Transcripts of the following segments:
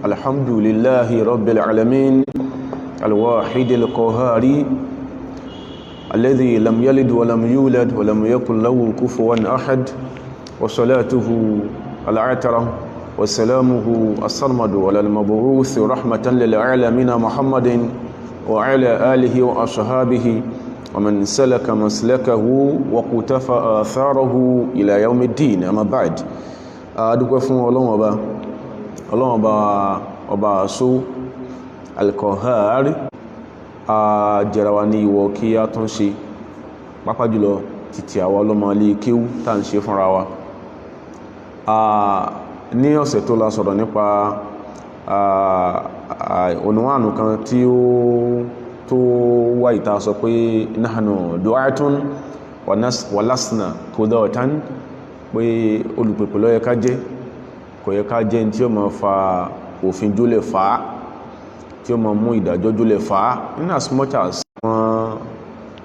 الحمد لله رب العالمين الواحد القهار الذي لم يلد ولم يولد ولم يكن له كفوا أحد وصلاته العطرة وسلامه الصمد على المبعوث رحمة للعالمين محمد وعلى آله وأصحابه ومن سلك مسلكه وقتفى آثاره إلى يوم الدين. أما بعد adúpẹ́ fún Ọlọ́run ọba àṣó Al-Qahhar jẹ́rawa ní ìwọ̀ kí a tún ṣe pápá jùlọ títí àwa ọlọ́mọ alé kíw tá ń ṣe fúnra wa. Ní ọ̀sẹ̀ tó la sọ̀rọ̀ nípa oníwànù kan tí ó tó wá ìta sọ pé nahnu du'atun wa lasna qudatan, pé olùpèpè ló yẹ ká jẹ́, kò yẹ ká jẹ́ tí ó máa fa òfin jólẹ̀ fà á, tí ó máa mú ìdájọ́ jólẹ̀ fà á, in as much as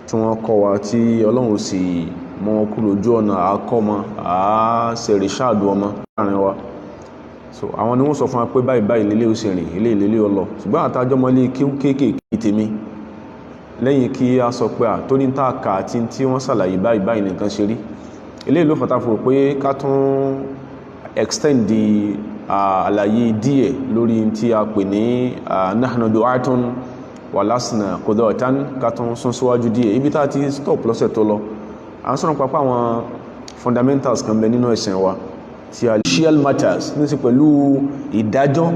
tí wọ́n kọ́ wa tí Ọlọ́run sì mọ́ wọn kúrò ojú ọ̀nà àkọ́mọ àṣẹ̀rẹ̀ ṣáàdù ọmọ láàrin wa. So àwọn ni wọ́n sọ fún wa pé báyìí báyìí lélé ó sì rìn, ilé ìlélé ọlọ. Ṣùgbọ́n àtàjọ́ mọ́lé kéèkéèké tèmi lẹ́yìn kí a sọ pé tó ní tààkà àti tí wọ́n ṣàlàyé báyìí báyìí nìkan ṣe rí. Ilé ìlú fàtàfò pé ká tún extend di àlàyé díẹ̀ lórí tí a pè ní nahnu du'atun wa lasna qudatan, ká tún sún síwájú díẹ̀. Ibi tá ti stop lọ́sẹ̀ tó lọ, à ń sọ̀rọ̀ pápá àwọn fundamentals kan bẹ nínú ẹ̀sìn wa tí a judicial matters ní sí pẹ̀lú ìdájọ́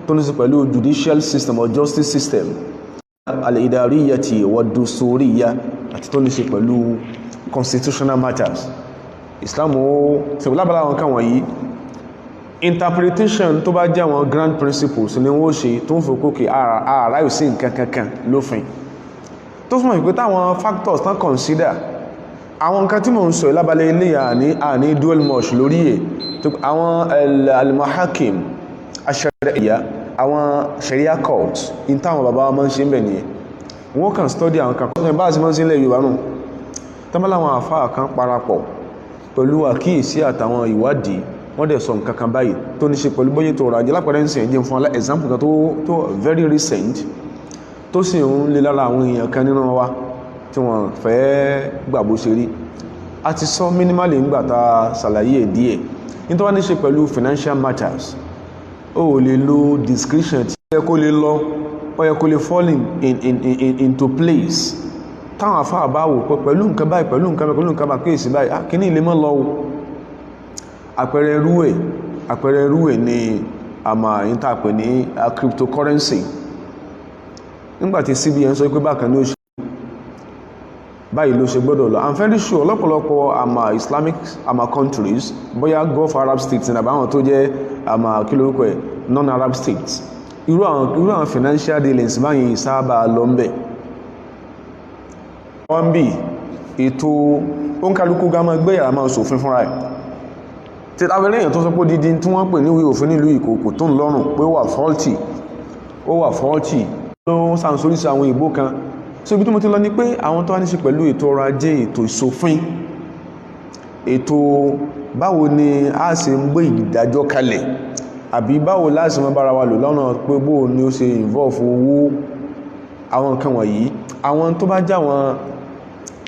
tó ní sí pẹ̀lú judicial system or justice system, al-idariyati wa dusuriya, àti tó ní sí pẹ̀lú constitutional matters. Islam ó sẹ̀bùn lábàlá àwọn kan wọ̀nyí, interpretation tó bá jẹ́ àwọn grand principles ni wọ́n ṣe tó ń fi kókè ààrá yóò sí nǹkan kankan lófin, tó súnmọ̀ ìpé táwọn factors tán consider àwọn nǹkan tí mo ń sọ ìlábalẹ̀ ilé àní dual mush lórí ẹ̀, àwọn al-mahakim ash-shar'iyya, àwọn sharia courts, in táwọn bàbá wọn máa ń ṣe ń bẹ̀ nìyẹn. Wọ́n kàn study àwọn kan kọ́sọ̀ bá sí máa ń sí ilẹ̀ Yorùbá nù, tánbálà àwọn àfáà kan parapọ̀ pẹ̀lú àkíyèsí àtàwọn ìwádìí, wọ́n dẹ̀ sọ nǹkan kan báyìí tó ní ṣe pẹ̀lú bóyé tó rà jẹ́ lápẹ̀rẹ́ ń sìn ẹ̀jẹ̀ fún example kan tó very recent tó sì ń lè lára àwọn èèyàn kan nínú wa tí wọ́n fẹ́ gbàgbó ṣe rí. A ti sọ minimally ń gbàta ṣàlàyé ẹ̀ díẹ̀. Ní tó wá ní ṣe pẹ̀lú financial matters, ó lè lo discretion tí ó yẹ kó lè lọ, ó yẹ kó lè fall into place táwọn àfáà bá wò pé pẹ̀lú nǹkan báyìí pẹ̀lú nǹkan bá kéèsì báyìí kíní ilé mọ́ lọ́wọ́. Àpẹẹrẹ irú ẹ̀ ni a máa ń tàpẹ̀ ní cryptocurrency. Nígbàtí CBN sọ pé bákan ní ó ṣe báyìí ló ṣe gbọ́dọ̀ lọ, I'm very sure lọ́pọ̀lọpọ̀ Islamic countries, bóyá Gulf Arab states ní àbáwọn tó jẹ́ kílórúkọ ẹ̀ non-Arab states, irú àwọn financial dealings báyìí sábà lọ ń bẹ̀. Wọ́n bí ètò oúnkàlùkù gámọ́ gbé yàrá máa ṣòfin fúnra ẹ̀ tí tàbílẹ̀ èyàn tó sọ pé dídí tí wọ́n pè ní ìwé òfin nílùú ìkòkò tó ń lọ́rùn pé ó wà faulty ló sàǹsórí sí àwọn ìbò kan. So ibi tí mo ti lọ ní pé àwọn tó wá ní sí pẹ̀lú ètò ọrọ̀ ajé, ètò ìṣòfin, ètò báwo ni a ṣe ń gbé ìdájọ́ kalẹ̀, àbí báwo láti mọ́ bára wa lò lọ́nà pé bóò ni ó ṣe involve owó, àwọn nǹkan wọ̀nyí, àwọn tó bá já wọn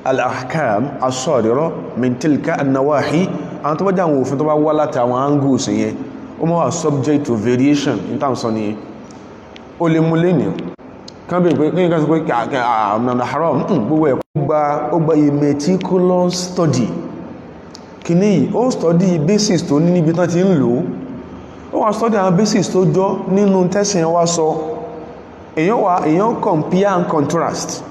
al-ahkam as-sadira min tilka an-nawahi, àwọn tó bá já àwọn òfin tó bá wá láti àwọn angles yẹn, ó mọ́ wà subject to variation in terms of ni ó lè mú lé ní kan bí pé ní kan sọ pé àmàna haram gbogbo ẹ̀ ó gba a meticulous study. Kìíní ó study basis tó ní níbi tán ti ń lò ó wà study àwọn basis tó jọ nínú tẹ́sìn wá sọ, èyàn compare and contrast.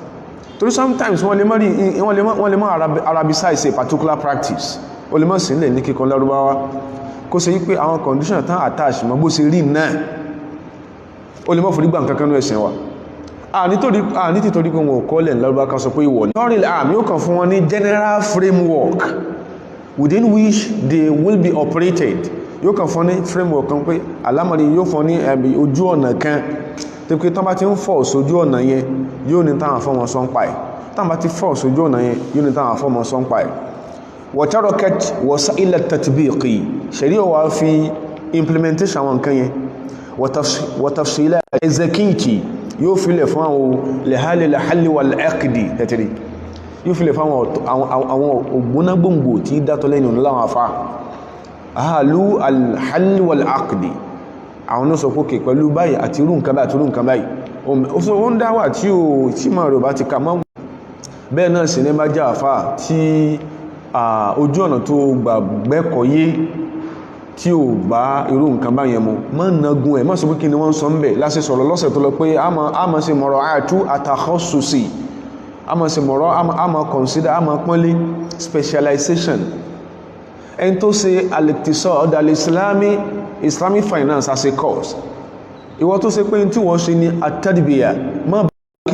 Torí sometimes wọ́n lè mọ́ arabicize a particular practice, ó lè mọ́ sílẹ̀ ní kíkan lárúbáwá kó ṣe wípé àwọn condition tán attach mọ́ bó ṣe rí náà ó lè mọ́ fún nígbà nǹkan kanú ẹ̀sìn wa. Nítorí pé wọn ò kọ́lẹ̀ lárúbáwá kan sọ pé ìwọ̀ ní lọ́rìn àmì ó kàn fún wọn ní general framework within which they will be operated. Yóò kàn fún ní framework kan pé alámọ̀rí yóò fún ní ojú ọ̀nà kan tó pé tán bá ti ń fọ́ sójú ọ̀nà yẹn yóò ní táwọn fọ́mọ sọ́npa ẹ̀, tán bá ti fọ́ sójú ọ̀nà yẹn yóò ní táwọn fọ́mọ sọ́npa ẹ̀. وتركت وسائل التطبيق، ṣẹ̀ríà wá fi implementation àwọn nǹkan yẹn wa tafsilat ezekiti yóò filẹ̀ fún àwọn lẹ́hálì wal aqdi tẹ́tẹ̀rí yóò filẹ̀ fún àwọn ògbónágbòǹgbò tí dátọ́ lẹ́yìn òun láwọn afá ahàlú alhálì wal aqdi àwọn náà sọ pókè pẹ̀lú báyìí àti irú nǹkan báyìí àti irú nǹkan báyìí ó ń dáwà tí mọ̀ rẹ̀ bá ti kà mọ́ bẹ́ẹ̀ náà sì ní bá jẹ́ àfá tí ojú ọ̀nà tó gbà gbẹ́kọ̀ọ́yé tí ò bá irú nǹkan báyẹn mọ́ mọ́ nagun ẹ̀ mọ́ sọ pé kí ni wọ́n sọ ń bẹ̀ láti sọ̀rọ̀ lọ́sẹ̀ tó lọ pé a mọ̀ sí mọ̀rọ̀ àtú àtàkọ́sùsì a mọ̀ sí mọ̀rọ̀ a mọ̀ consider a mọ̀ pọ́nlé specialization ẹni tó ṣe al-iqtisad Islamic finance as a course ìwọ tó ṣe pé tí wọ́n ṣe ní at-tadbiya mọ́ bá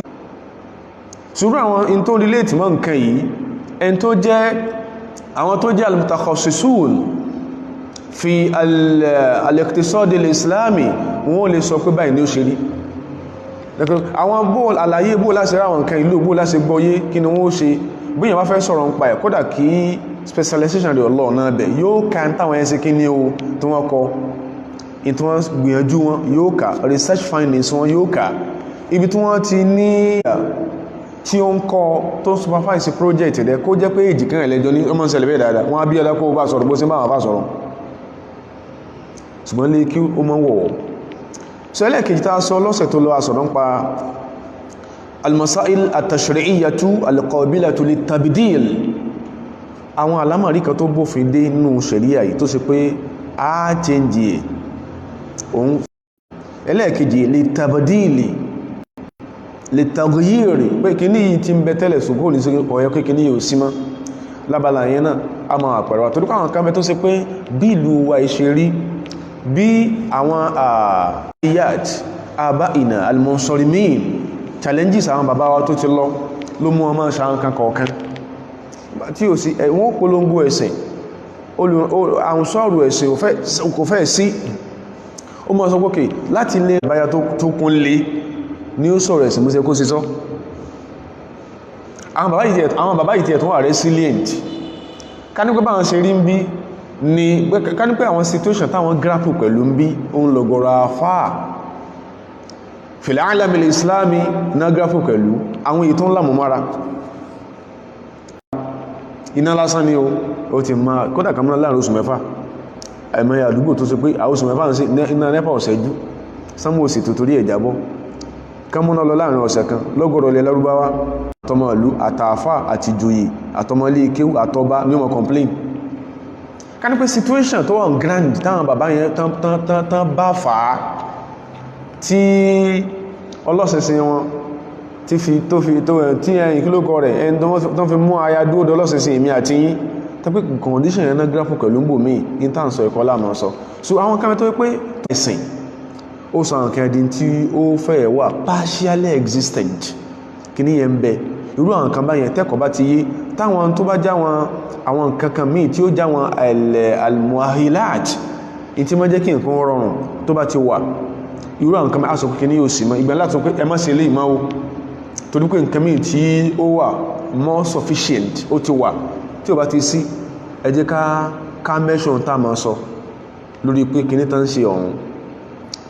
ṣùgbọ́n àwọn in tó relate mọ́ nǹkan yìí ẹni tó jẹ́ àwọn tó jẹ́ al-mutakhassisun fi al-iqtisad al-islami wọ́n lè sọ pé báyìí ní ó ṣe rí àwọn bóòl àlàyé bóòl láti ráwọn nǹkan ìlú bóòl láti gbọ́yé kí ni wọ́n ṣe bí yẹn bá fẹ́ sọ̀rọ̀ ń pa ẹ̀ kódà kí specialization rẹ̀ ọlọ́ náà bẹ̀ yóò ká ń táwọn ẹsẹ̀ kí ní o tí wọ́n kọ ìtí wọ́n gbìyànjú wọn yóò ká research findings wọn yóò ká ibi tí wọ́n ti ní tí ó ń kọ́ tó supervise project rẹ̀ kó jẹ́ pé èjì kan ẹ̀lẹ́jọ́ ní ọmọ ìṣẹ̀lẹ̀ bẹ́ẹ̀ dáadáa wọ́n á bí ọdá kó bá sọ̀rọ̀ bó sí bá wọn bá sọ̀rọ̀ ṣùgbọ́n lè kí ó mọ́ wọ̀wọ̀ so ẹlẹ́kejì tá a sọ lọ́sẹ̀ tó lọ àsọ̀rọ̀ ń pa al-masail at-tashri'iyyatu al-qabilatu lit-tabdil àwọn alámọ̀rí kan tó bófin dé nínú ṣẹ̀ríà yìí tó ṣe pé a change ẹ̀ òun ẹlẹ́kejì lit-tabdili lit-taghyiri pé kí ní yìí ti ń bẹ tẹ́lẹ̀ ṣùgbọ́n ní sí ọ̀yọ́ pé kí ní yóò sí mọ́ lábala yẹn náà a máa pẹ̀rọ àtòrí àwọn kan bẹ tó ṣe pé bí ìlú wa ìṣe rí bí àwọn àyàt àbáìnà al-munsarimin challenges àwọn bàbá wa tó ti lọ ló mú ọmọ ṣàwọn kan kọ̀ọ̀kan tí ó sì wọ́n polongo ẹ̀sìn àwọn sọ́ọ̀rọ̀ ẹ̀sìn kò fẹ́ sí ó mọ́ sọ pé láti lè báyá tó kún lé ní ó sọ̀rọ̀ ẹ̀sìn múṣẹ́ kó sí sọ àwọn bàbá ìtẹ̀ tó wà resilient ká ní pé báwọn ṣe rí ń bí ni ká ní pé àwọn situation táwọn grapple pẹ̀lú ń bí òun lọ̀gọ̀rọ̀ àfáà fil alam al-islami na grapple pẹ̀lú àwọn èyí tó ń lámùmára iná lásán ni ó ti máa kódà kàmúnà láàrin oṣù mẹ́fà ẹ̀mẹ́ àdúgbò tó sọ pé àwọn oṣù mẹ́fà ń sí iná nẹ́pà ọ̀sẹ̀jú sánmù òsì tó torí ẹ̀jábọ́ kàmúnà lọ láàrin ọ̀sẹ̀ kan lọ́gọ̀rọ̀ ilẹ̀ lárúbáwá àtọmọ ìlú àtàfà àti joyè àtọmọ ilé kéwú àtọba ní ọmọ complain ká ní pé situation tó wà grand táwọn bàbá yẹn tán bá fà á tí ọlọ́sẹ̀sẹ̀ wọn tí ẹ̀yìn kí ló kọ rẹ̀ ẹni tó fi mú aya dúró lọ́sẹ̀sẹ̀ èmi àti yín tó pé condition yẹn náà gráfù pẹ̀lú ń bò míì ní tàn sọ ẹ̀kọ́ láàmà sọ so àwọn kan tó pé ẹ̀sìn ó sọ àwọn kan dín tí ó fẹ́ wà partially existent kí ní yẹn ń bẹ irú àwọn kan báyẹn tẹ́kọ̀ọ́ bá ti yé táwọn tó bá já wọn àwọn nǹkan kan míì tí ó já wọn al-muahilat tí mọ́ jẹ́ kí nǹkan rọrùn tó bá ti wà irú àwọn kan aṣọ kìí ní yóò sì mọ́ ìgbà láti pé ẹ má ṣe lè máa torí pé nǹkan míì tí ó wà more sufficient ó ti wà tí ó bá ti sí ẹ jẹ́ ká mẹ́ṣọ́n tá máa sọ lórí pé kìíní tán ṣe ọ̀hún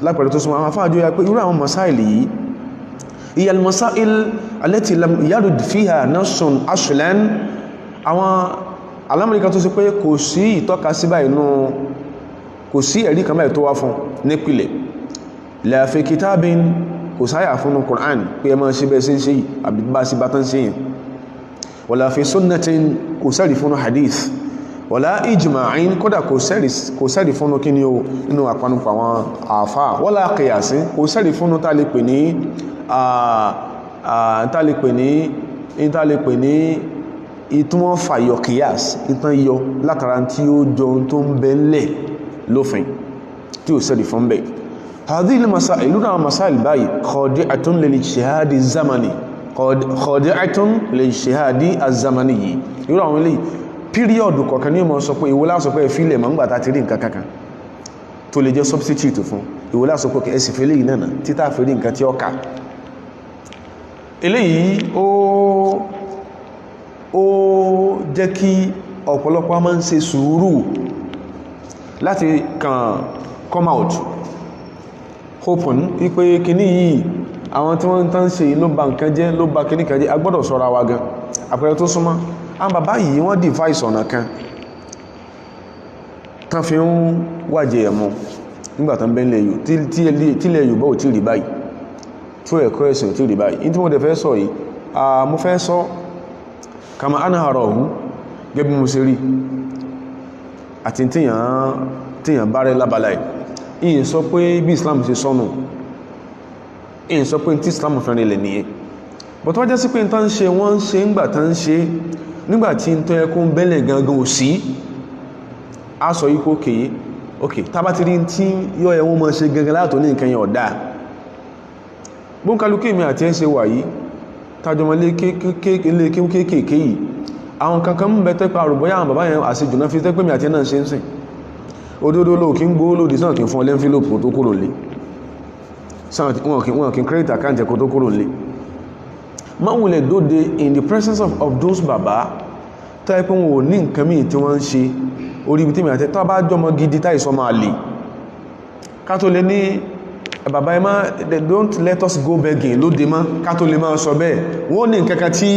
lápẹ̀rẹ̀ tó súnmọ́ àwọn afáàjọ́ ya pé irú àwọn masáìlì yìí hiya al-masail allati lam yarid fiha nassun aslan àwọn alámọ̀ríkà tó sì pé kò sí ìtọ́ka sí báyìí nù kò sí ẹ̀rí kan báyìí tó wá fún nípìlẹ̀ la fi kitabin kò sáyà fún Qur'an pé ẹ máa ṣe bẹ́ẹ̀ sí ń ṣe yìí àbí bá sí bá tán ṣe yìí wala fi sunnatin kò sẹ́rì fún hadith wala ijma'in kódà kò sẹ́rì fún kí ni o inú àpanupọ̀ àwọn àfá wala qiyasi kò sẹ́rì fún tálẹ́pẹ̀ ní ìtumọ̀ fàyọ qiyas ìtàn yọ látara tí ó jọ tó ń bẹ ńlẹ̀ lófin tí ó sẹ́rì fún bẹ́ẹ̀ هذه المسائل لنا مسائل باي خاضعة للاجتهاد الزمني خاضعة للاجتهاد الزمني يقول àwọn eléyìí period kọ̀ọ̀kan ní ọmọ sọ pé ìwọlá sọ pé ìfilẹ̀ ma ń gbà tàti rí nǹkan kankan tó lè jẹ́ substitute fún ìwọlá sọ pé ẹsì fẹ́lẹ̀ yìí náà títà fẹ́ rí nǹkan tí ó kà eléyìí ó jẹ́ kí ọ̀pọ̀lọpọ̀ máa ń ṣe sùúrù láti kàn come out open wípé kíní yìí àwọn tí wọ́n tán ṣe ló ba nǹkan jẹ́ ló ba kíní kan jẹ́ a gbọ́dọ̀ ṣọ́ra wa gan àpẹẹrẹ tó súnmọ́ àwọn bàbá yìí wọ́n device ọ̀nà kan tán fi ń wàjẹ ẹ̀mú nígbàtán bẹ́ẹ̀lẹ̀ yóò tílẹ̀ Yorùbá ò tí rí báyìí tó ẹ̀kọ́ ẹ̀sìn ò tí rí báyìí tí mo dẹ̀ fẹ́ sọ yìí mo fẹ́ sọ kama anahara ọ̀hún gẹ́bí mo ṣe rí àti tíyàn bá rẹ lábàlá ẹ̀ ìyìn sọ pé bí Islam ṣe sọ́nù ìyìn sọ pé tí Islam fẹ́rin ilẹ̀ nìyẹn but wọ́n jẹ́ sí pé n tán ṣe wọ́n ń ṣe ńgbà tán ń ṣe nígbàtí n tó ẹkún bẹ́lẹ̀ gangan ò sí a sọ yí kó kéye ok tàbá ti rí tí yọ ẹwọ́n mọ́ ṣe gangan látò ní nǹkan yẹn ọ̀dá bóńkálukú èmi àti ẹ́ ṣe wà yìí tàjọmọlé kéèkéèké yìí àwọn kankan mú bẹ́tẹ́ pa àrùbọ́yà àwọn bàbá yẹn àṣejù náà fi tẹ́ pé mi àti ẹ́ náà ṣe ń sìn òdodo lò kí ń gbó lòdì sáà kí ń fún ọlẹ́nfílòpù tó kúrò lé wọn kí ń create account ẹ̀kọ́ tó kúrò lé máwùlẹ̀ dóde in the presence of those bàbá tó ẹ́ pé wọn ò ní nǹkan míì tí wọ́n ń ṣe orí ibi tí mi àti tó bá jọmọ gidi táì sọ máa lè ká tó lè ní bàbá ẹ má don't let us go begging lóde mọ́ ká tó lè máa sọ bẹ́ẹ̀ wọ́n ní nǹkankan tí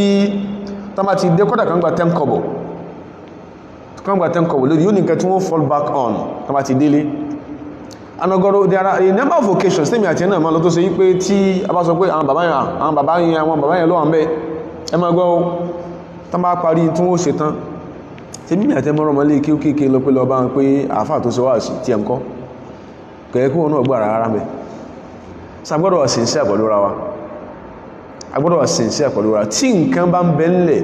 tàbá ti dé kọ́dà kan gba 10 kọ́bọ̀ lóde yóò ní nǹkan tí wọ́n fall back on tàbá ti délé anagoro there are a number of occasions tẹ́mi àti ẹ̀nà ma lọ tó ṣe wípé tí a bá sọ pé àwọn bàbá yẹn ló wà ń bẹ́ ẹ má gbọ́ tán bá parí tí wọ́n ṣe tán tí mímí àti ẹmọ́rọ̀ mọ́lé kí ó kéèké lọ pé lọ bá ń pé àáfà tó ṣe wá sí tí ẹ ń kọ́ kẹ̀ẹ́kú wọn náà gbà rárá mẹ́ sàgbọ́dọ̀ wà sincere pẹ̀lú ra wa agbọ́dọ̀ wà sincere pẹ̀lú ra tí nǹkan bá ń bẹ́lẹ̀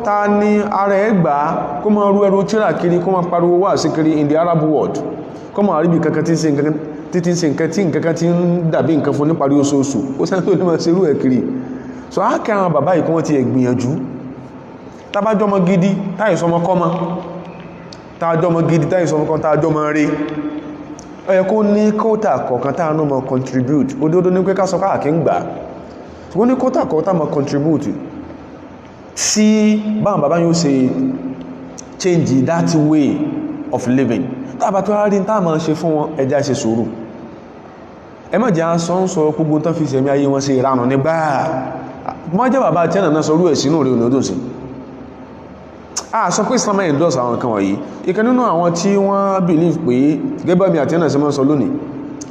ta ní ara ẹ gbà kó máa rú ẹrù tíra kiri kó máa pariwo wá sí kiri in the Arab world kó máa rí bí kankan tí ń ṣe nǹkan tí nǹkan tí ń dàbí nǹkan fún níparí oṣooṣù ó sẹ́ni tó ní máa ṣerú ẹ̀ kiri so á kẹ́ àwọn bàbá yìí kí wọ́n ti ẹ̀ gbìyànjú tàbájọ́mọ gidi táìsọmọ kọ́mọ tàbájọ́mọ gidi táìsọmọ kan tàbájọ́mọ rí ọ̀yẹ́ kó ní kóòtà kọ̀ọ̀kan tàà náà mọ̀ contribute òdodo ní pé kásọ káàkì ń gbà wọ́n ní kóòtà kọ̀ọ̀kan mọ̀ contribute sí báwọn bàbá yóò ṣe change that way of living tàbá tó rárí tàà mọ̀ ṣe fún wọn ẹjá ṣe sùúrù ẹ má jẹ́ sọ ń sọ gbogbo tán fi ṣẹ̀mí ayé wọn ṣe ìranù nígbà mọ́ jẹ́ bàbá tẹ́nà náà sọ rú ẹ̀ sínú rẹ̀ ònàdòsí sọ pé Islam endorse àwọn kan wọ̀nyí ìkan nínú àwọn tí wọ́n believe pé gẹ́gẹ́ bí àti ẹ̀nà sí mọ́ sọ lónìí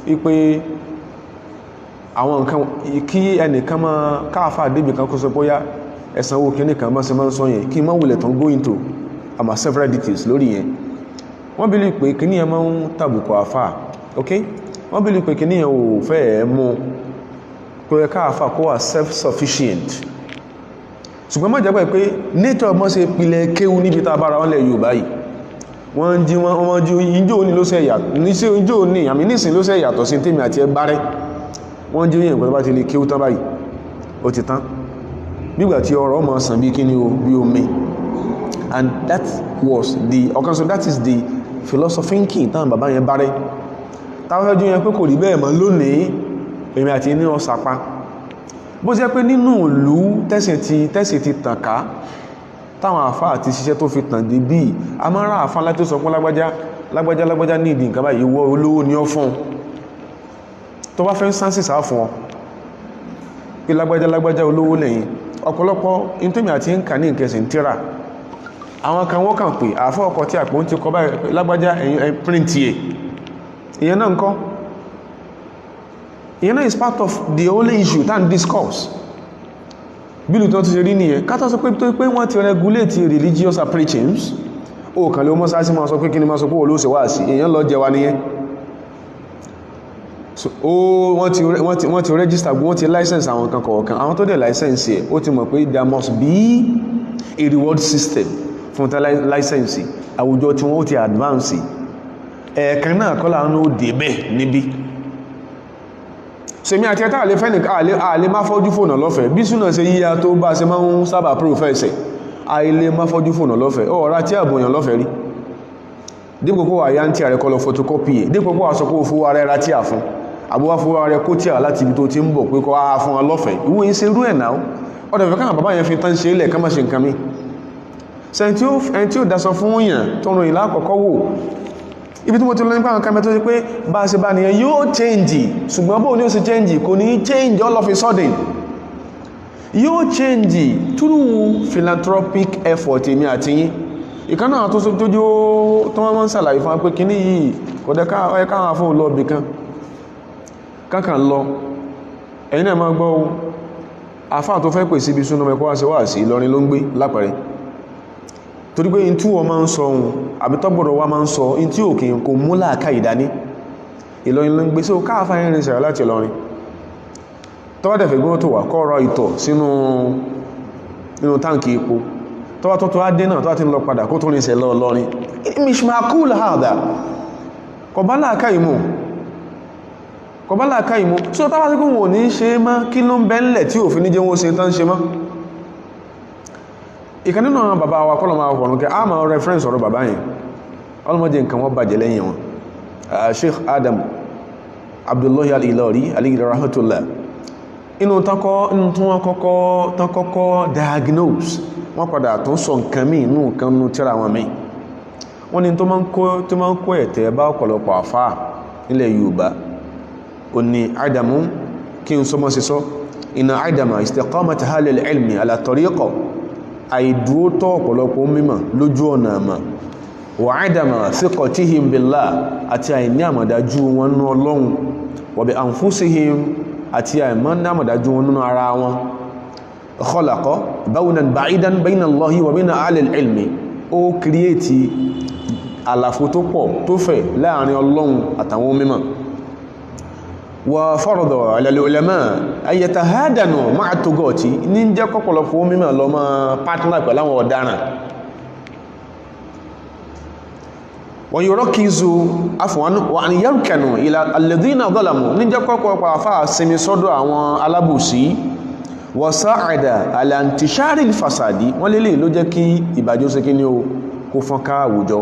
wípé àwọn nǹkan kí ẹnìkan mọ́ káàfà débì kan kó sọ bóyá ẹ̀sàn owó kí nìkan mọ́ sí mọ́ sọ yẹn kí mọ́ wulẹ̀ tán go into àmà several details lórí yẹn wọ́n believe pé kí níyẹn máa ń tàbùkù àfà ok wọ́n believe pé kí níyẹn ò fẹ́ mú pé káàfà kó wà self-sufficient ṣùgbọ́n mọ́ jẹ́ pé nature mọ́ ṣe pilẹ̀ kéwú níbi tá bára wọn lẹ̀ Yorùbá yìí wọ́n jí wọ́n jú ìjó ní ló ṣe ìjó ní àmì nísìn ló ṣe ìyàtọ̀ sí tèmi àti ẹgbárẹ́ wọ́n jí yẹn pẹ̀lú bá ti lè kéwú tán báyìí ó ti tán nígbà tí ọrọ̀ ọmọ sàn bí kí ni o bí omi and that was the ọ̀kan so that is the philosophy thinking táwọn bàbá yẹn bárẹ́ táwọn fẹ́ jú yẹn pé kò rí bẹ́ẹ̀ mọ́ lónìí èmi àti ní ọ̀sàpá bó jẹ́ pé nínú ìlú tẹ́sì ti tàn ká táwọn àfá àti ṣiṣẹ́ tó fi tàn dé bí a máa rá àfá láti sọ fún lágbájá ní ìdí nǹkan báyìí wọ́ olówó ní ọ fún tó bá fẹ́ sánsì sáà fún ọ pé lágbájá olówó lẹ́yìn ọ̀pọ̀lọpọ̀ intómi àti ń kà ní ìkẹsìn tíra àwọn kan wọ́n kàn pé àfá ọkọ̀ tí àpò ń ti kọ báyìí lágbájá ẹ̀yìn print yẹ ìyẹn náà ńkọ́ you know, it's part of the only issue than discourse bílù tó ti ṣe rí nìyẹn kátà sọ pé tó pé wọ́n ti regulate religious preachings o kàn lè ọmọ sáàsì máa sọ pé kí ni máa sọ pé olóòsè wà sí èyàn lọ jẹwa nìyẹn so wọ́n ti register wọ́n ti license àwọn kan kọ̀ọ̀kan àwọn tó dẹ̀ license ẹ̀ ó ti mọ̀ pé there must be a reward system fún license àwùjọ tí wọ́n ti advance ẹ̀ẹ̀kan náà kọ́lá àwọn ó dé bẹ́ẹ̀ níbi sèmi àti ẹ̀tà àlè fẹ́nì àlè má fọ́jú fònà lọ́fẹ̀ẹ́ bí súnà ṣe yíya tó bá ṣe máa ń sábà prófẹ́sẹ̀ àìlè má fọ́jú fònà lọ́fẹ̀ẹ́ ọ̀rá tí àbòyàn lọ́fẹ̀ẹ́ rí dípò kó àyá ń tí àrẹ kọlọ photocopy ẹ̀ dípò kó àsọ kó fún ara ẹra tí à fún àbúwá fún ara kó tí à láti ibi tó ti ń bọ̀ pé kọ́ á fún ọlọ́fẹ̀ẹ́ ìwé ń ṣe rú ẹ̀ náà ọ̀dọ̀ fẹ́ káà bàbá yẹn fi tán ṣe ilẹ̀ ká má ṣe nǹkan mi sẹ́ni tí ó dasọ fún yàn tó rìn ìlà àkọ́kọ́ wò ibi tí mo ti lọ nípa àwọn kamẹ́ tó ṣe pé bá ṣe bá nìyẹn yóò change ṣùgbọ́n bóò ní ó ṣe change kò ní change all of a sudden yóò change through philanthropic effort èmi àti yín ìkaná tó tójú tó wọ́n ṣàlàyé fún wa pé kíní yìí kò dẹ́ káwọn afọ́ lọ bì kankan lọ ẹ̀yin náà máa gbọ́ àfáà tó fẹ́ pè sí ibi súnmọ́ ẹ̀kọ́ wá sí wá sí Ìlọrin ló ń gbé lápẹẹrẹ torí pé in tí wọ́n máa ń sọ ohun àbí tọ́gbọ̀dọ̀ wá máa ń sọ in tí òkè kò mú láàká ìdání Ìlọrin ló ń gbé sí káàfà ìrìn ìṣẹ̀rẹ̀ láti Ìlọrin tọ́wọ́dẹ̀ fẹ́ gbọ́n tó wà kọ́rọ̀ ìtọ̀ sínú táǹkì epo tọ́wọ́ tó á dé náà tọ́wọ́ tí ń lọ padà kó tó rìn ìṣẹ̀ lọ Ìlọrin mishmakul hada kọ̀bálà ká ìmú so tàbá sí kún wò ní ṣe mọ́ kí ló ń bẹ́ńlẹ̀ tí òfin ní jẹ́ wọ́n ṣe tán ṣe mọ́ ìkan nínú àwọn bàbá wa kọ́lọ̀ máa fọ̀nù kẹ́ a máa reference ọ̀rọ̀ bàbá yẹn ọlọ́mọdé nǹkan wọ́n bàjẹ́ lẹ́yìn wọn Sheikh Adam Abdullahi al-Ilori alayhi rahmatullah inú tán kọ́kọ́ diagnose wọ́n padà tó sọ nǹkan mí inú nǹkan nú tíra wọn mí wọ́n ni tó máa ń kó ẹ̀tẹ̀ bá ọ̀pọ̀lọpọ̀ àfáà nílẹ̀ Yorùbá ó ní àdàmú kí n sọmọ́ sí sọ iná àdàmà istiqamati halil ilmi ala tariqa àìdúótọ́ ọ̀pọ̀lọpọ̀ mímọ̀ lójú ọ̀nà àmà wà àdàmà thiqatihim billah àti àìní àmàdájú wọn nú Ọlọ́run wa bi anfusihim àti àìmọ́ àmàdájú wọn nú ara wọn khalaqa bawnan ba'idan bayna Allahi wa bayna halil ilmi ó kìrìyètì àlàfo tó pọ̀ tó fẹ̀ láàrin Ọlọ́run àtàwọn mímọ̀ وفرض على العلماء أن يتهادنوا مع الطغاة نينجا كوكولا فو ميما لو ما بارتنر pẹ̀lú àwọn ọ̀daràn ويركزوا عفوا وأن يركنوا إلى الذين ظلموا نينجا كوكولا فا sinmi sọ́dọ̀ àwọn alábòsí وساعد على انتشار الفساد wọ́n lélẹ̀ ló jẹ́ kí ìbàjẹ́ ṣe kíni o kó fọ́n ká àwùjọ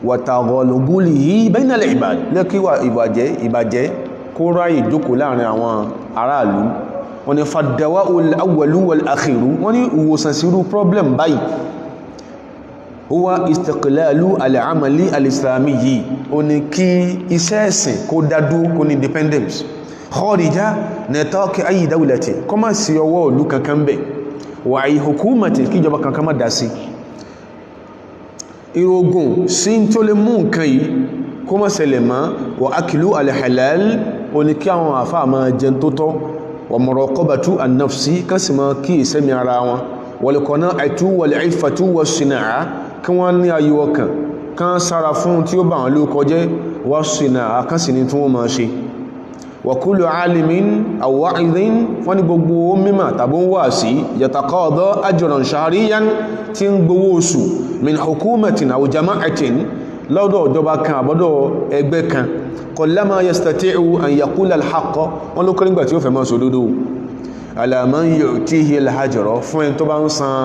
وتغلغله بين العباد lẹ́kí ìbàjẹ́ kó ráyè jókòó láàrin àwọn aráàlú wọ́n ní fàdàwà al-awwalu wal-akhiru wọ́n ní ìwòsàn sírú problem báyìí huwa istiqlalu al-amali al-islamiyyi ó ní kí iṣẹ́ ẹ̀sìn kó dádú kó ní independence kharija nitaqi ayi dawlati kó má sí ọwọ́ ìlú kankan bẹ̀ wà ayi hukumati kíjọba kankan má dá sí ìrógùn sí tó lè mú nǹkan yìí kó má ṣẹlẹ̀ mọ́ wà akilu al-halal ó ní kí àwọn àfáà máa jẹun tó tọ́ wa muraqabatu an-nafsi kan sì máa kí ìsẹ́mi ara wọn wal qana'atu wal 'iffatu was-sina'a kí wọ́n ní ayé ọkàn kan sára fún tí ó bá wọn ló kọjẹ́ was-sina'a kan sì ní tí wọ́n máa ṣe wa kullu 'alimin aw wa'idhin wọ́n ní gbogbo mímọ̀ tàbí ń wà sí yataqada ajran shahriyan tí ń gbowó oṣù min hukumatin aw jama'atin lọ́dọ̀ ìjọba kan àbọ́dọ̀ ẹgbẹ́ kan kọlámà yastati'u an yaqula al-haqqa wọn ló kọ́rígbà tí ó fẹ́ máa sòdodo ala man yu'tihi al-hajra fún ẹni tó bá ń san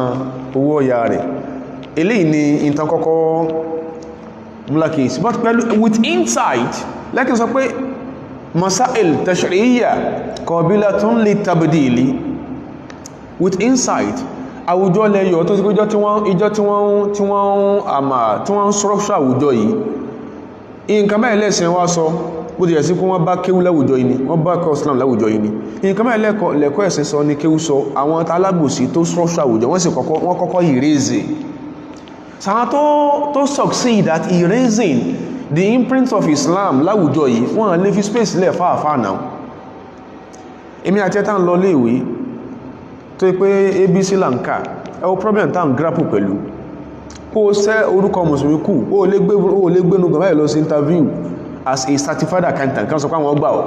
owó ọ̀yà rẹ̀ eléyìí ni ìtàn kọ́kọ́ múlákìsí but pẹ̀lú with insight lẹ́kìn sọ pé masail tashri'iyya qabilatun lit-tabdili with insight àwùjọ lẹ́yọ̀ tó ti kójọ́ tí wọ́n structure àwùjọ yìí nǹkan mẹ́rin lẹ́sìn wá sọ bó ti yẹ̀ sí kún wọ́n bá kéwú láwùjọ yìí ni wọ́n bá kọ́ Islam láwùjọ yìí ni nǹkan mẹ́rin lẹ́kọ́ ẹ̀sìn sọ ní kéwú sọ àwọn alágbòsí tó structure àwùjọ wọ́n kọ́kọ́ erase sàwọn tó succeed at erasing the imprint of Islam láwùjọ yìí wọ́n lè fi space lẹ̀ fáàfáà náà èmi àti ẹ̀ta ń lọ léèwé tó pé ABC lanka ẹwọ problem tá ń grapple pẹ̀lú kó sẹ́ orúkọ mùsùlùmí kù ó lè gbénu gbọ̀n báyìí lọ sí interview as a certified accountant kan sọ pé àwọn gbà ọ́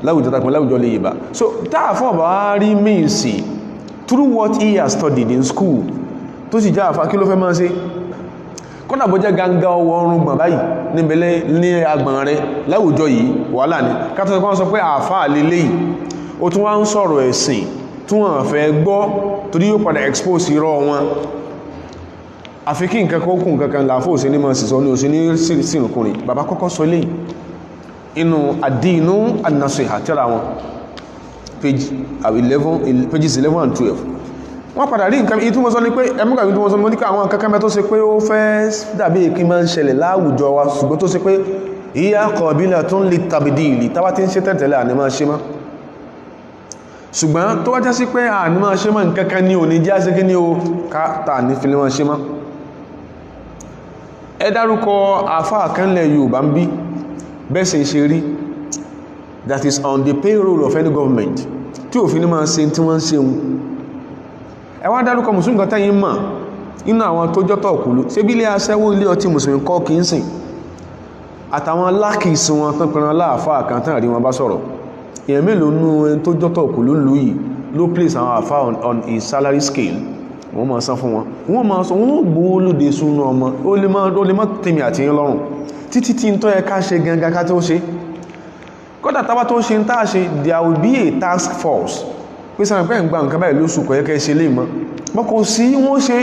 láwùjọ tàbí láwùjọ lè yìí so táà fún ọ̀bá rí míìsì through what he has studied in school tó sì já àfá kí ló fẹ́ máa ṣe kọ́nà bó jẹ́ ganga ọwọ́ ọrùn gbọ̀n báyìí níbẹ̀lẹ̀ ní agbọ̀n rẹ láwùjọ yìí wàhálà ní kátó kan sọ pé àfá lélẹ́yìí ó tún wá ń sọ̀rọ̀ ẹ̀sìn tí wọ́n fẹ́ gbọ́ torí yóò padà expose irọ́ wọn àfikí nǹkan kókùn kankan láàfó òsì ní mọ́ sí sọ ní òsì ní sínúkùnrin bàbá kọ́kọ́ sọ lè inú ad-dinu an-nasiha tẹ́ra wọn pages 11 and 12 wọ́n padà rí nǹkan ìtumọ̀ sọ ní pé ẹmúgbà ìtumọ̀ sọ ní pé àwọn kankan mẹ́ tó ṣe pé ó fẹ́ dàbí èkí máa ń ṣẹlẹ̀ láwùjọ wa ṣùgbọ́n tó ṣe pé ìyá kọ̀ọ̀bílẹ̀ tó ń lè tàbídì ìlì tàbá tí ń ṣe tẹ̀tẹ̀lẹ̀ àní máa ṣe mọ́ ṣùgbọ́n tó wá jẹ́ sí pé àní máa ṣe mọ́ nǹkankan ní òní jẹ́ sí kí ní o káàtà ní fi lè máa ṣe mọ́ ẹ dárúkọ àfáà kan lẹ̀ Yorùbá ń bí bẹ́ẹ̀ ṣe rí that is on the payroll of any government tí òfin ní máa ṣe tí wọ́n ń ṣe ẹ wá dárúkọ mùsùlùmí kan tẹ́yìn mọ̀ inú àwọn tó jọ́tọ̀ òkúlú ṣé bí ilé aṣẹ́wó ilé ọtí mùsùlùmí kọ́ kì í sìn àtàwọn lákìsí wọn tán pẹ̀rọ láàfáà kan tán àrí wọn bá sọ̀rọ̀ èèyàn mélòó nú ẹni tó jọ́tọ̀ òkúlú lù yìí ló place àwọn àfáà on a salary scale wọ́n máa san fún wọn wọ́n máa sọ wọ́n gbówó lóde súnú ọmọ ó lè má tèmi àti yín lọ́rùn títí tí ń tọ́ ẹ ká ṣe gangan ká tó ṣe kódà tábà tó ṣe ń tá ṣe there will be a task force pé sára pẹ́ ń gba nǹkan báyìí lóṣù kọ̀ yẹ́kẹ́ ṣe lè mọ́ mọ́ kò sí wọ́n ṣe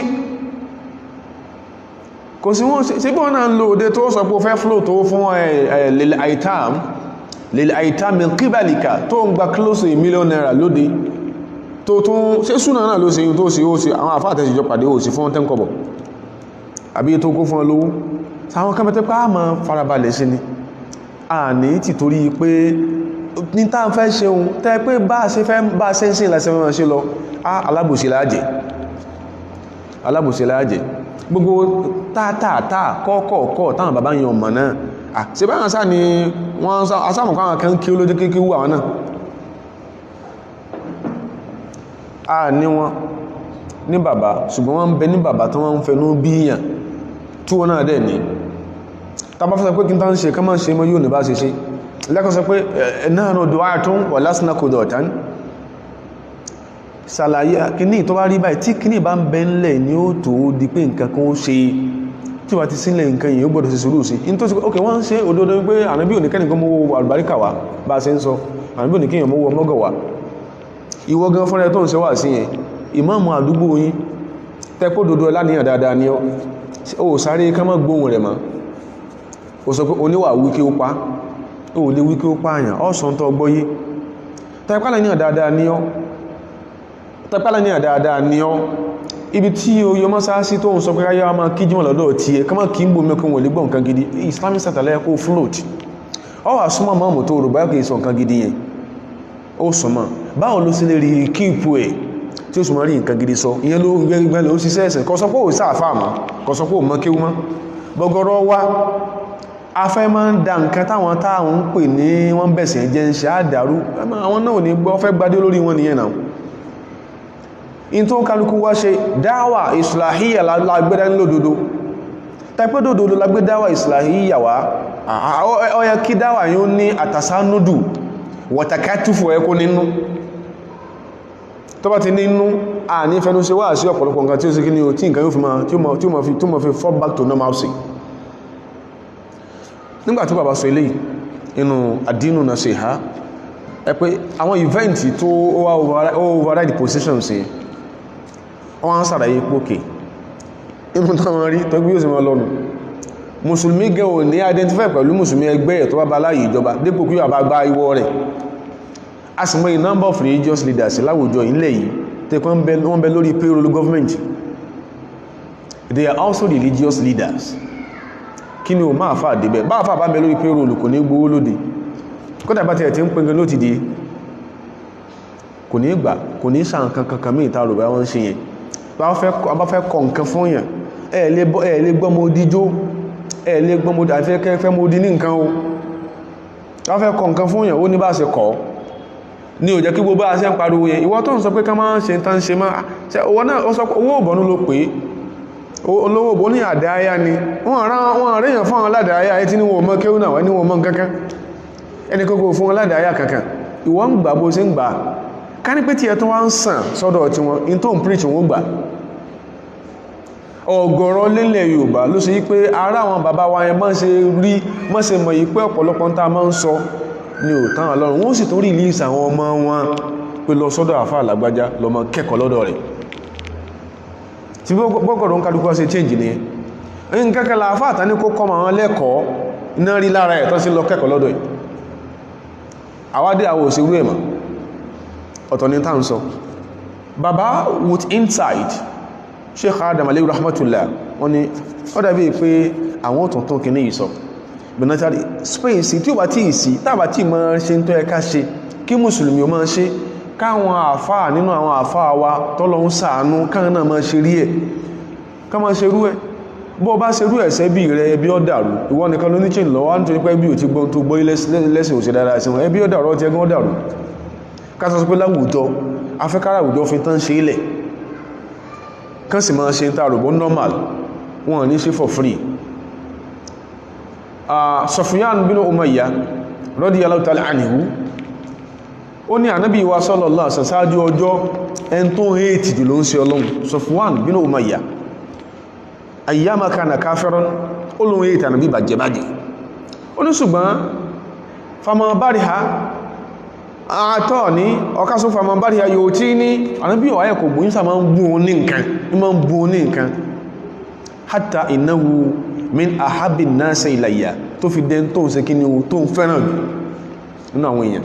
bí wọ́n náà ń lo òde tó sọ pé ó fẹ́ flow tó fún lil aitam min qibalika tó ń gba close a million naira lóde tó tún ṣe súnà náà ló ṣe yíò tó ṣe ó ṣe àwọn àfáà tẹ́sìjọ pàdé ó sì fún ten kobo àbí tó kó fún olówó sáwọn kan mẹ́tẹ́ pé a máa farabalẹ̀ sí ni a ní tìtorí pé ní tá ń fẹ́ ṣeun tẹ́ pé bá a ṣe ń ṣe ìlàṣẹ́ mẹ́wàá ṣe lọ alábòsí láàjẹ́ gbogbo tààtàà kọ́kọ̀ọ̀kọ́ táwọn bàbá yàn ọmọ náà ṣe báyàn sáà ni wọ́n asámùkọ́ àwọn kan kí ó lójú kéèké wú àwọn náà a ní wọn ní bàbá ṣùgbọ́n wọ́n ń bẹ ní bàbá tó wọ́n ń fẹnú bíyàn tí wọ́n náà dẹ̀ ní tàbá fẹ́ pé kí n tán ṣe kán máa ṣe mọ́ yóò ní bá ṣe ṣe lẹ́kọ̀ọ́ sọ pé náà náà dùwà tún wà lásìnà kò dọ̀tán ṣàlàyé kíní tó bá rí báyìí tí kíní bá ń bẹ ńlẹ̀ ní ó tó di pé nǹkan kan ó ṣe tí wà ti sílẹ̀ nǹkan yìí ó gbọ́dọ̀ sí sùúrù sí in tó sì ok wọ́n ń ṣe òdodo wípé ànábì òní kẹ́nìkan mọ́ àlùbáríkà wá bá ṣe ń sọ ànábì òní kíyàn mọ́ mọ́gọ̀ wá ìwọ gan fúnra tó ń ṣe wà sí yẹn ìmáàmù àdúgbò yín tẹ́kọ́ dodo láníyàn dáadáa ni ó sáré ká má gbóhùn rẹ̀ mọ́ ó sọ pé oníwà wíkí ó pa ó lè wíkí ó pààyàn ọ̀sán tó gbọ́yé tẹ́pàlàníyàn dáadáa ní ọ́ ibi tí o yọ mọ́sáásí tó ń sọ pé káyá máa kí jímọ̀ lọ́dọ̀ tí ẹ kọ́mọ̀ kí ń gbò mẹ́kún wọlé gbọ́ nǹkan gidi Islamic satellite kó float ọ wà súnmọ́ mọ́mù tó rò báyọ̀ kìí sọ nǹkan gidi yẹn ó súnmọ́ báwọn ló sí lè rí kíìpù ẹ̀ tí ó súnmọ́ rí nǹkan gidi sọ ìyẹn ló gbẹ́gbẹ́ ó ṣiṣẹ́ ẹ̀sẹ̀ kọ́ sọ pé ò sáàfà mọ́ kọ́ sọ pé ò mọ́ kéwú mọ́ bọ́gọ́rọ́ wá afẹ́ máa ń da nǹkan táwọn ń pè ní wọ́n bẹ̀sẹ̀ jẹ́ ń ṣe àdàrú àwọn náà ní gbọ́ fẹ́ gbadé lórí wọn nìyẹn náà in tó kálukú wá ṣe dáwà islahiyya lágbẹ́dá nílò dodo tàbí dodo lágbẹ́ dáwà islahiyya wá ó yẹ kí dáwà yóò ní àtàsánúdù wọ̀tàkátúfù ẹkó nínú tó bá ti nínú à ní fẹ́nu ṣe wá sí ọ̀pọ̀lọpọ̀ nǹkan tí ó sì kí ní o tí nǹkan yóò fi máa fi fall back to normalcy nígbàtí bàbá sọ eléyìí inú àdínú na ṣe ha ẹ pé àwọn event tó override position sí wọ́n ń sàràyé pókè inú táwọn rí tó gbí yóò sì mọ́ lọ́nu mùsùlùmí gẹ́ ò ní identify pẹ̀lú mùsùlùmí ẹgbẹ́ ẹ̀ tó bá bá láyé ìjọba dípò kí yóò bá gbá ìwọ rẹ̀ a sì mọ́ a number of religious leaders láwùjọ ilẹ̀ yìí tí wọ́n bẹ lórí payroll government they are also religious leaders kí ni o máa fà débẹ̀ bá fà bá bẹ lórí payroll kò ní gbówó lóde kódà bá ti ẹ̀ tí ń pín ló ti di kò ní gbà kò ní sàn kankan mí ìta rò bá wọ́n ṣe yẹn bá fẹ́ kọ nǹkan fún yàn ẹ̀ lè gbọ́mọ díjó ẹ̀ lè gbọ́mọ àfẹ́kẹ́fẹ́ mọ́ di ní nǹkan o bá fẹ́ kọ nǹkan fún yàn ó ní bá ṣe kọ́ ní ò jẹ́ kí gbogbo àṣẹ ń pariwo yẹn ìwọ tó ń sọ pé ká máa ṣe tán ṣe máa owó náà ó sọ pé owó òbọ̀nú ló pé olówó òbọ̀ ní àdáyá ni wọ́n ríyàn fún àwọn aládàáyá ẹ tí ní wọ́n mọ́ kéwù náà ní wọ́n mọ́ kankan ẹni kókó fún aládàáyá kankan ìwọ́n gbà bó ṣe ń gbà ká ní pé tí ẹ tó wá ń sàn sọ́dọ̀ tí wọ́n in tó ń preach wọ́n gbà ọ̀gọ̀rọ̀ lílẹ̀ Yorùbá ló ṣe yí pé ara àwọn bàbá wa yẹn mọ́ ṣe mọ̀ yí pé ọ̀pọ̀lọpọ̀ tá a máa ń sọ ní òtán Ọlọ́run wọ́n sì tó rí release àwọn ọmọ wọn pé lọ sọ́dọ̀ àfáà lágbájá lọ́mọ kẹ́kọ̀ọ́ lọ́dọ̀ rẹ̀ tí gbọ́gọ̀rọ̀ ń kálukú ṣe change ní ẹ̀yìn kẹ́kẹ́lá àfáà tán ní kó kọ́ àwọn lẹ́kọ̀ọ́ iná rí lára ẹ̀ tán sí lọ kẹ́kọ̀ọ́ lọ́dọ̀ ẹ̀ àwádé àwọ̀ òṣèrú ẹ̀mà ọ̀tọ̀ ní tàà ń sọ bàbá with insight Sheikh Adam alayhi rahmatullah wọ́n ní ó dàbí pé àwọn tuntun kìíní ìsọ benatari space tí ó bá tí ìsí tàbá tí ma ṣe tó ẹka ṣe kí mùsùlùmí o máa ṣe káwọn àfáà nínú àwọn àfáà wa tọ́lọ ń ṣàánú káwọn náà máa ṣe rí ẹ̀ ká máa ṣe rú ẹ̀ bọ́ bá ṣe rú ẹ̀ṣẹ́ bí rẹ ẹbí ó dàrú ìwọ nìkan ló ní chain lọ́wọ́ nítorí pé bí ò ti gbọ́n tó gbọ́ lẹ́sìn òṣè dára sí wọn ẹbí ó dàrú ọtí ẹgbẹ́ ó dàrú ká sọ pé láwùjọ afẹ́kára àwùjọ fi tán ṣe ilẹ̀ kán sì máa ṣe ń tààrù bó normal wọn ní ṣe for free. Sufyan bin Umayyah radiyallahu ta'ala anhu ó ní ànábì wa sallallahu alaihi wasallam ṣáájú ọjọ́ ẹn tó hate jù ló ń ṣe Ọlọ́run Sufyan bin Umayyah ayyama kana kafiran ó lóun hate ànábì bàjẹ́bàjẹ́ ó ní ṣùgbọ́n fama bariha àtọ́ ní ọká só fama bariha yóò tí ní ànábì ọ̀há kò gbóyínsà máa ń bú ní nǹkan hatta innahu min ahabbi nasi ilayya tó fi dẹn tó ń ṣe kí ni o tó ń fẹ́ràn jù nínú àwọn èèyàn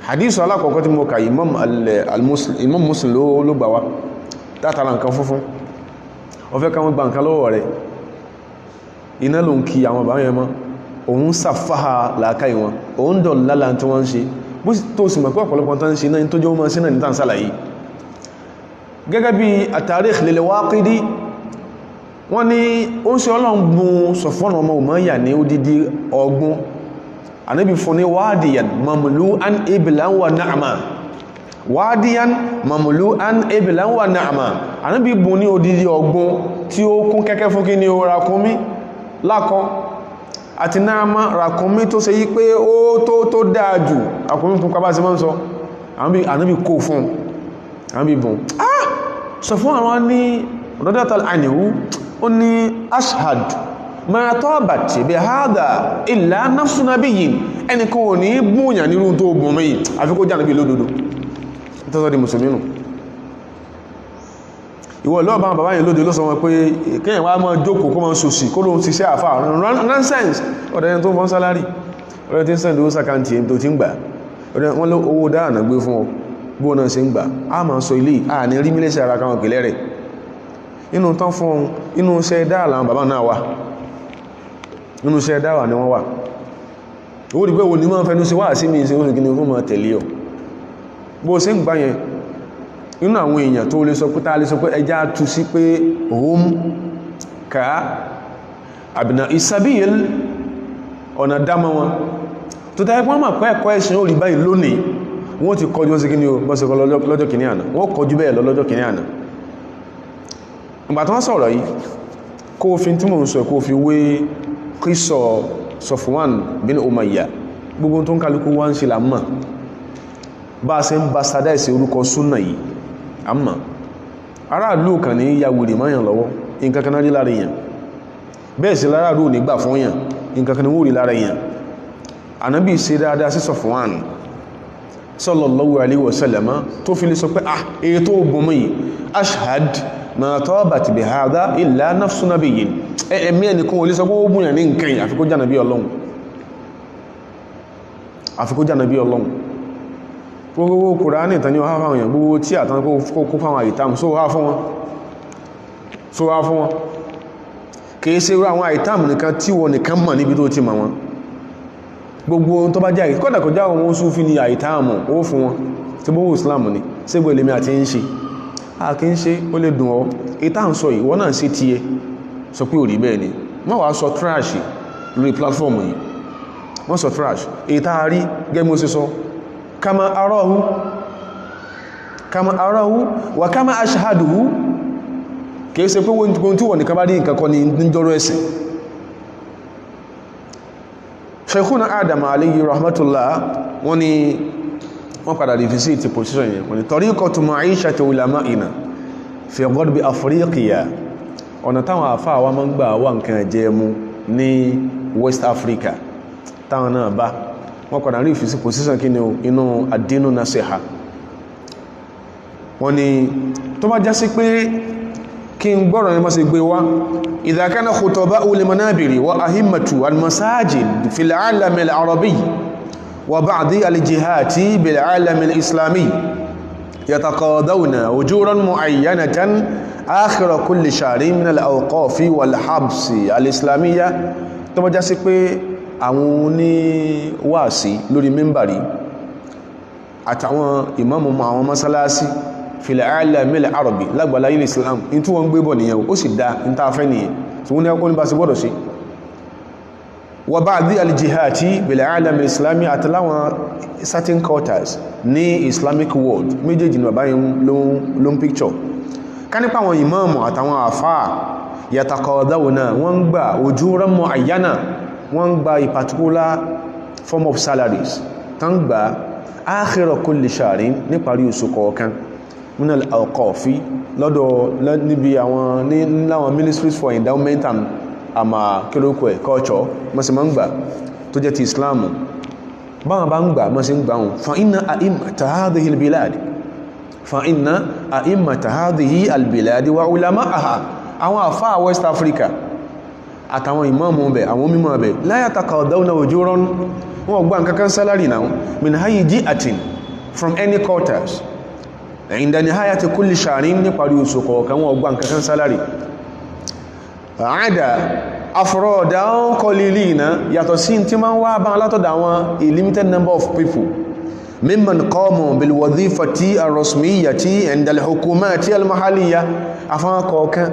hadith alákọ̀ọ́kọ́ tí mo kà Imam Muslim ló gbà wá látara nǹkan funfun ó fẹ́ káwọn gba nǹkan lọ́wọ́ rẹ̀ iná ló ń kí àwọn bàbá yẹn mọ́ òun sàfáà làákàí wọn òun dọ̀ lálà tí wọ́n ń ṣe bó tó sì mọ̀ pé ọ̀pọ̀lọpọ̀ tán ń ṣe náà tó jẹ́ wọ́n sí náà ní tàn sálàyé gẹ́gẹ́ bí at-Tarikh lil-Waqidi wọ́n ní ó ń ṣe Ọlọ́run bùn Safwan ọmọ Umayya ní odidi ọgbọ́n Ànábì fún ní wadiyan mamlu'an iblan wa na'ma wadiyan mamlu'an iblan wa na'ma Ànábì bùn ní odidi ọgbọ́n tí ó kún kẹ́kẹ́ fún kí ni ó ràkúnmí lákọ àti náàmà ràkúnmí tó ṣe yí pé ó tó dáájù ràkúnmí fún kábá sí mọ́ sọ Ànábì kó fún Ànábì bùn Safwan àwọn ní rọ́dátàl àníhú ó ní ashhad ma tabat bi hadha illa nafsu nabiyyin ẹni kò ní búnyà nírú tó bùn mẹ́yìn àfikó jà níbi lódodo tọ́sọ́ di musulminu ìwọ̀ lọ́wọ́ bá bàbá yìí lóde ló sọ wọn pé kíyàn wá mọ́ jókòó kó mọ́ sòsì kó lóun ti ṣe àfà nonsense ọ̀dẹ̀ tó fọ́n sálárì ọ̀dẹ̀ tí ń sẹ́ndì ó sàkántì ẹni tó ti ń gbà ọ̀dẹ̀ wọ́n ló owó dáànà gbé fún ọ bó náà ṣe ń gbà á máa sọ ilé à ní rí mílẹ̀ṣẹ̀ ara káwọn pèlẹ̀ rẹ̀ inú tán fún ohun inú iṣẹ́ dáà làwọn bàbá náà wà inú iṣẹ́ dáwà ni wọ́n wà ó rí pé wo ní máa fẹ́nu sí wà sí mi ìṣẹ́ òṣèkí ni ó máa tẹ̀lé ọ bó ṣe ń gbá yẹn inú àwọn èèyàn tó lè sọ pé tá lè sọ pé ẹjá tú sí pé òun ká àbìnà ìsàbíyèl ọ̀nà dámọ́ wọn tó tẹ́ pọ́n mà pẹ́ ẹ̀kọ́ ẹ̀sìn ó rí báyìí lónìí wọ́n ti kọjú sí kí ni ó bọ́sẹ̀ kọ lọ́jọ́ kìíní àná wọ́n kọjú bẹ́ẹ̀ lọ́jọ́ kìíní àná ìgbà tó wọ́n sọ̀rọ̀ yìí kó fi tí mò ń sọ kó fi wé kíso Safwan bin Umayyah gbogbo tó ń kálukú wá ń ṣe lámà bá ṣe ń bá sádẹ́sì orúkọ súnà yìí àmà aráàlú kan ní yàwèrè máyàn lọ́wọ́ nǹkankan náà rí lára èèyàn bẹ́ẹ̀ sí láráàlú ní gbà fún yàn nǹkankan ní wó rí lára èèyàn Ànábì ṣe dáadáa sí Safwan sallallahu alaihi wasallam tó fi lè sọ pé èyí tó bùnmọ́ yìí ashhad ma tabat bi hadha illa nafsu nabiyyin ẹ̀mí ẹnìkan olè sọ pé ó bùnyàn ní nǹkan yìí àfikó jànàbí Ọlọ́run gbogbo Kùránì ìtàn ní ọha fáwọn èèyàn gbogbo tí àtàn kó fáwọn àìtàmù só wá fún wọn kìí ṣe rú àwọn àìtàmù nìkan tí wọ́n nìkan mọ̀ níbi tó ti mọ̀ wọn gbogbo tó bá jẹ́ kọ́dà kọjá wọn Súfí ní àìtàmù ó fún wọn tí gbogbo Islam ní sígbò ilé mi àti ń ṣe a kí ń ṣe ó lè dùn ọ́ ìta ń sọ ìwọ náà sí tiẹ̀ sọ pé ò rí bẹ́ẹ̀ ni wọ́n wá sọ trash lórí platform yìí wọ́n sọ trash ìta rí gẹ́mú sí sọ kama arahu wa kama ashhaduhu kìí ṣe pé wọ́n tí wọ́n ní kábárí nǹkan kan ní jọrọ ẹ̀sìn Shaykhuna Adam alayhi rahmatullah wọ́n ni wọ́n padà revisit position yẹn wọ́n ni tariqatu ma'ishati ulama'ina fi ghadbi Afriqiya ọ̀nà táwọn àfáà wa máa ń gbà wá nǹkan jẹ mú ní West Africa táwọn náà bá wọ́n padà revisit position kí ni inú ad-dinu nasiha wọ́n ni tó bá já sí pé kí n gbọ́rọ̀ ní masu gbé wá idha kana khutaba'u limanabiri wa ahimmatu al-masajid fil alam al-arabi wa ba'di al-jihati bil alam al-islami yataqadawna ujuran mu'ayyanatan akhira kulli shahrin min al-awqafi wal habsi al-islamiyya tó bá já sí pé àwọn ní wáàsí lórí mímbàrí àtàwọn ìmáàmù àwọn mọ́sálásí fil alamil arabi lágbàlá ilẹ̀ islam in tí wọ́n gbé bọ̀ nìyẹn ó sì dá in ta fẹ́ nìyẹn tí wọ́n ní ọkọ́ ní bá sí gbọ́dọ̀ sí wa ba'di al-jihati bil alam al-islami àtàláwọn certain quarters ní islamic world méjèèjì ní bàbáyìn ló ń picture ká nípa àwọn ìmáàmù àtàwọn àfáà yataqadawna wọ́n gbà ujuran mu'ayyana wọ́n gba a particular form of salaries tán gba akhira kulli shahrin níparí oṣù kọ̀ọ̀kan min al-awqafi lọ́dọ̀ níbi àwọn láwọn ministries for endowment and kílókò ẹ̀ culture mọ́sí ma ń gbà tó jẹ́ ti islamu báwọn bá ń gbà mọ́sí ń gbà wọn fa inna a'immata hadhihi al-biladi wa ulama'aha àwọn àfáà West Africa àtàwọn ìmáàmù bẹ̀ àwọn mímọ̀ bẹ̀ la yataqadawna ujuran wọ́n gbà nǹkankan salary náà min hayyi ji'atin from any quarters inda nihayati kulli shahrin ní parí oṣù kọ̀ọ̀kan wọ́n gbà nǹkankan salary àádà afrodan qalilina yàtọ̀ sí tí ma ń wá bá látọ̀dà àwọn a limited number of people mimman qamu bil wadhifati ar-rasmiyyati inda al-hukumati al-mahalliyya afán kọ̀ọ̀kan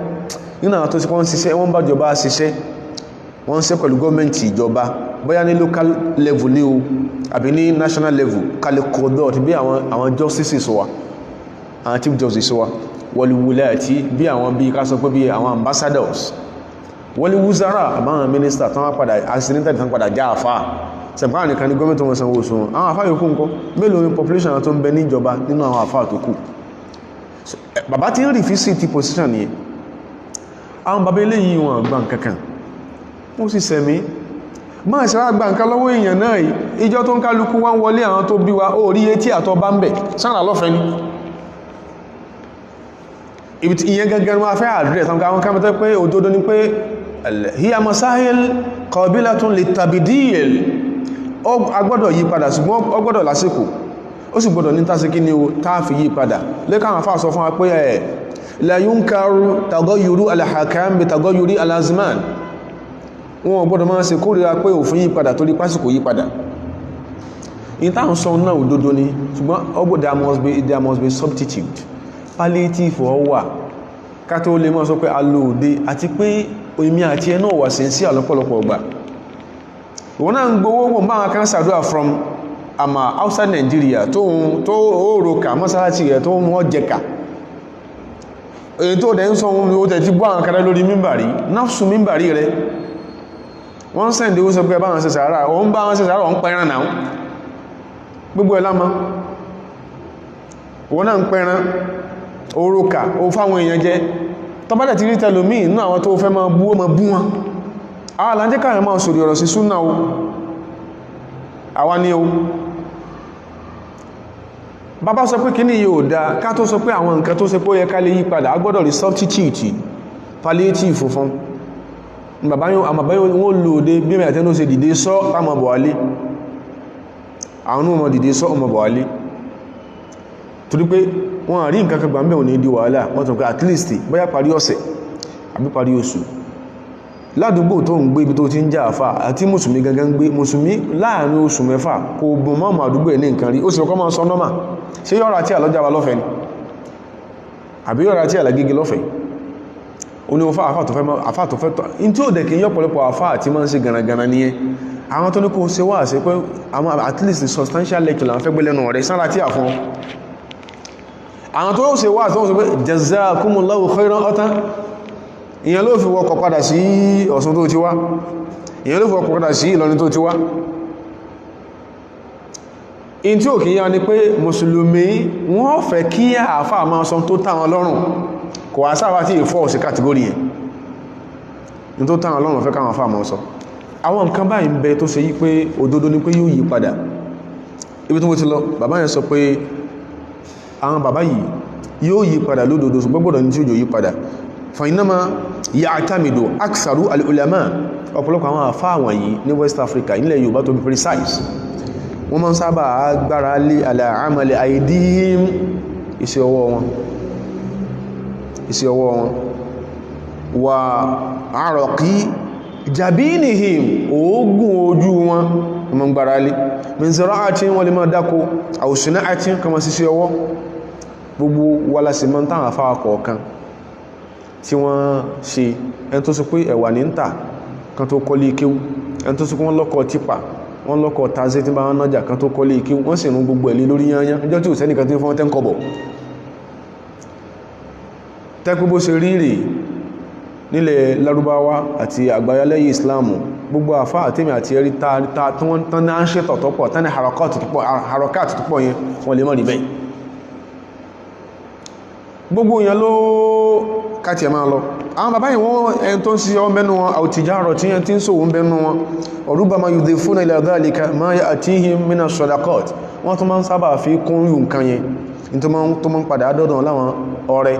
nínú àwọn tó sì wọ́n ṣiṣẹ́ wọ́n bá jọba ṣiṣẹ́ wọ́n ṣe pẹ̀lú gọ́ọ̀mẹ́ntì ìjọba bóyá ní local level ní o àbí ní national level kalikodot bí àwọn justices wa àwọn chief justice wa wal-wulati bí àwọn bí ká sọ pé bí àwọn ambassadors wal-wuzara àbáwọn minister tán wá padà accidental tán padà já àfá sẹ̀páà nìkan ní gọ́ọ̀mẹ́ntì wọn sanwó oṣù wọn àwọn àfá yòókù ńkọ́ mélòó ní population tó ń bẹ ní ìjọba nínú àwọn àfá tó kù bàbá tí ń rí fi sí ti position nìyẹn àwọn bàbá ilé yìí wọn gbà nǹkankan ó sì sẹ̀mí máa ṣe wá gbà nǹkan lọ́wọ́ èèyàn náà ìjọ tó ń kálukú wá ń wọlé àwọn tó bí wa ó rí etí àtọ́ bá ń bẹ̀ sára lọ́fẹ́ ní ìyẹn gẹ́gẹ́ wọ́n fẹ́ àdírẹ̀ tán káwọn kámẹ́tẹ́ pé òdodo ni pé hiya masahil qabilatun litabdil ó agbọ́dọ̀ yí padà ṣùgbọ́n ó gbọ́dọ̀ lásìkò ó sì gbọ́dọ̀ ní tásíkí ni ó táàfi yí padà lẹ́kàwọn afá sọ fún wa pé la yunkaru tagayyuru al-hakam bi tagayyuri al-azman wọn gbọ́dọ̀ máa ṣe kórìíra pé òfin yí padà torí pásìkò yí padà in táwọn sọ náà òdodo ni ṣùgbọ́n there must be substitute palliative ọ wà ká tó lè mọ́ sọ pé alóòdé àti pé omi àti ẹ náà wà sí sí àlọ́pọ̀lọpọ̀ ọgbà wọ́n náà ń gbówó wọ́n bá wọn kan ṣàdúrà from outside Nigeria tó òòrùka mọ́sálásí rẹ̀ tó wọ́n jẹka èyí tó dẹ̀ ń sọ ohun ó tẹ̀ ti gbọ́ àwọn kẹrẹ lórí mímbàrí náfsù mímbàrí rẹ̀ wọ́n sẹ́ndì ó sọ pé bá wọn ṣe sàárà òun bá wọn ṣe sàárà òun pẹran náà gbogbo ẹ̀lámọ́ wọ́n náà ń pẹran òrùka ó fáwọn èèyàn jẹ tọ́bálẹ̀ ti rí tẹlòmí inú àwọn tó fẹ́ máa bú ọmọ bú wọn àwọn alájẹ́ káàrin máa sòrò ọ̀rọ̀ sí súnà o àwa ni o bàbá sọ pé kí ní yóò dá ká tó sọ pé àwọn nǹkan tó ṣe pé ó yẹ ká lè yí padà agbọ́dọ̀ rí substitute palliative fún bàbá wọ́n lòdé bí mẹ́ àtẹ́nú ṣe dìde sọ ọmọ bọ̀wálé àwọn ọmọ dìde sọ ọmọ bọ̀wálé torí pé wọ́n rí nǹkan kan gbàmbẹ̀ òní di wàhálà wọ́n tún pé at least bóyá parí ọ̀sẹ̀ àbí parí oṣù ládùúgbò tó ń gbé ibi tó ti ń jà àfà àti mùsùlùmí gangan gbé mùsùlùmí láàrin oṣù mẹ́fà kò bùn mọ́mù àdúgbò ẹ̀ ní nǹkan rí ó sì kọ́ máa sọ nọ́mà ṣé yọ́ra tí àlọ́jà wa lọ́fẹ̀ẹ́ ni àbí yọ́ra tí àlàgége lọ́fẹ̀ẹ́ ó ní àfà tó fẹ́ tọ́ in tí ó dẹ̀ kí yọ́pọ̀lọpọ̀ àfà àti máa ń ṣe gànàgànà nìyẹn àwọn tó ní kó ṣe wá ṣe pé àwọn at least substantial lecture làwọn fẹ́ gbé lẹ́nu rẹ̀ sára tí àfọn àwọn tó ṣe wá tó ṣe pé jazakumullahu khairan ọ̀tán ìyẹn ló fi wọkọ̀ padà sí Ọ̀ṣun tó ti wá ìyẹn ló fi wọkọ̀ padà sí Ìlọrin tó ti wá in tí ò kí yá ni pé mùsùlùmí wọ́n fẹ́ kí àáfà máa sọ tó táwọn lọ́rùn kò wá sáwá tí ìfọ́ sí kàtígórì yẹn in tó táwọn lọ́rùn fẹ́ káwọn àáfà máa sọ àwọn nǹkan báyìí ń bẹ tó ṣe yí pé òdodo ni pé yóò yí padà ibi tó ti lọ bàbá yẹn sọ pé àwọn bàbá yìí yóò yí padà lódodo ṣùgbọ́n gbọ́dọ̀ ní tí ó yí padà fàínàmà ya'tamidu aksaru al-ulama ọ̀pọ̀lọpọ̀ àwọn àfáà wọ̀nyí ní West Africa nílẹ̀ Yorùbá to be precise wọ́n máa ń sábà gbára lé ala amali aidihim iṣẹ́ ọwọ́ wọn wà àrọ̀kí jabinihim oògùn ojú wọn ọmọ gbára lé mìíràn àti wọ́n lè máa dákó àwòsínà àti kọmọ síṣẹ́ ọwọ́ gbogbo wálásí mọ́ táwọn afáwà kọ̀ọ̀kan tí wọ́n ṣe ẹni tó sọ pé ẹ̀wà ní ń tà kan tó kọ́lé ikéwú ẹni tó sọ pé wọ́n lọ́kọ̀ tipa wọ́n lọ́kọ̀ tazé tí bá wọn nájà kan tó kọ́lé ikéwú wọ́n sì rún gbogbo ẹ̀lẹ́ lórí yányán ẹjọ́ tí ò sẹ́nìkan tí fọ́n tẹ́ ń kọ́bọ̀ tẹ́kù bó ṣe rírí nílẹ̀ Lárúbáwá àti àgbáyálẹ́yìn Islamu gbogbo àfá àtẹ́mì àti ẹ̀rí ta tí wọ́n tán náà ń ṣètọ̀ tọ́pọ̀ tán ní harakat tó pọ̀ yẹn wọ́n lè mọ́ rí bẹ́ẹ̀ gbogbo èèyàn ló káàtì ẹ̀ máa lọ àwọn bàbá yìí wọ́n ẹni tó ń sí ọ mẹ́nu wọn àwòtìjárọ̀ tí yẹn tí ń sòwò mẹ́nu wọn ọ̀rúbàmá yudhifuna ila dhalika ma ya'tihim mina sadaqat wọ́n tó máa ń sábà fi kún yù nǹkan yẹn tó máa ń padà dọ́dọ̀ láwọn ọrẹ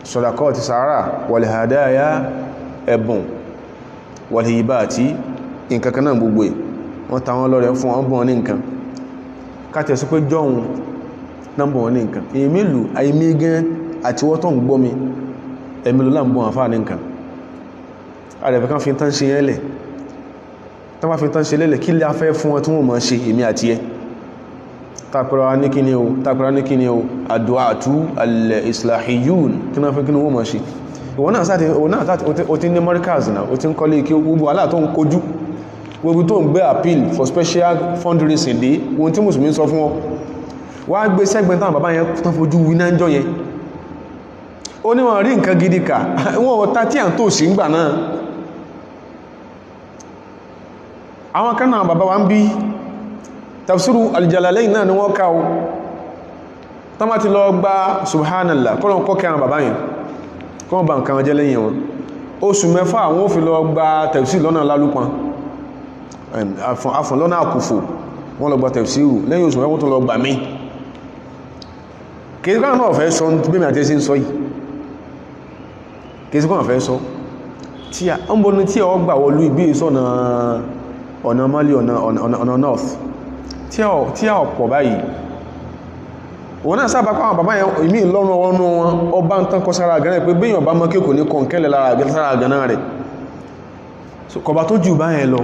sadaqat sàárà wal hadaya ẹ̀bùn wal hibati nǹkan kan náà gbogbo ẹ̀ wọ́n ta wọn lọ́rẹ fún wọn bọ̀ ní nǹkan káàtì ẹ̀ sọ pé jọ́hun nọ́mbọ̀ wọn ní nǹkan èyí mélòó àìmí gan àti wọ́n tó ń gbọ́ mi ẹ̀mìlò láàbọ̀ àfáà ní nǹkan àrẹ̀fẹ́ kan fi tán ṣe ẹlẹ̀ tán bá fi tán ṣe lẹ́lẹ̀ kí lè afẹ́ fún wọn tí wọ́n mọ̀ ṣe èmi àti ẹ tàpẹ̀rẹ̀ ní kíni o àdúàtú al-islahiyun kí náà fẹ́ kí wọ́n mọ̀ ṣe ìwọ̀n náà sáti o ti ní Markaz náà o ti ń kọ́lé kí gbogbo alá tó ń kojú gbogbo tó ń gbé appeal for special fundraising dé ohun tí mùsùlùmí sọ fún wọn wá gbé sẹ́gbẹ̀ẹ́ táwọn bàbá yẹn tán fojú winá jọ yẹn ó ní wọ́n rí nǹkan gidi kà wọ́n ọ̀tá tí à ń tó sí ń gbà náà àwọn kan náà bàbá wa ń bí tafsiru al-Jalalayn náà ni wọ́n ká o tán bá ti lọ gba subhanallah kọ́lọ̀ kọ́kẹ́ àwọn bàbá yẹn kọ́ bá nǹkan jẹ́ lẹ́yìn wọn oṣù mẹ́fà àwọn ò fi lọ gba tafsir lọ́nà lálúpọn afọ̀n lọ́nà àkùfò wọ́n lọ gba tafsiru lẹ́yìn oṣù mẹ́fà tó lọ gbà mí kìí kọ́ náà fẹ́ sọ bí mi àti ẹsí ń sọ yìí kìí kọ́ náà fẹ́ sọ tí a ń bọ́ ní tí ọ gbà wọlú ìbí ìsọ̀nà ọ̀nà Mali ọ̀nà north tí a ọ̀pọ̀ báyìí òun náà sábà pàwọn bàbá yẹn ìmí lọ́rùn ọwọ́nú wọn ọba ń tán kọ sára àgánà pé bí yàn bá mọ́ kéèkò ní kọ̀ǹkẹ́lẹ̀ lára àgánà rẹ̀ kọba tó jù bá yẹn lọ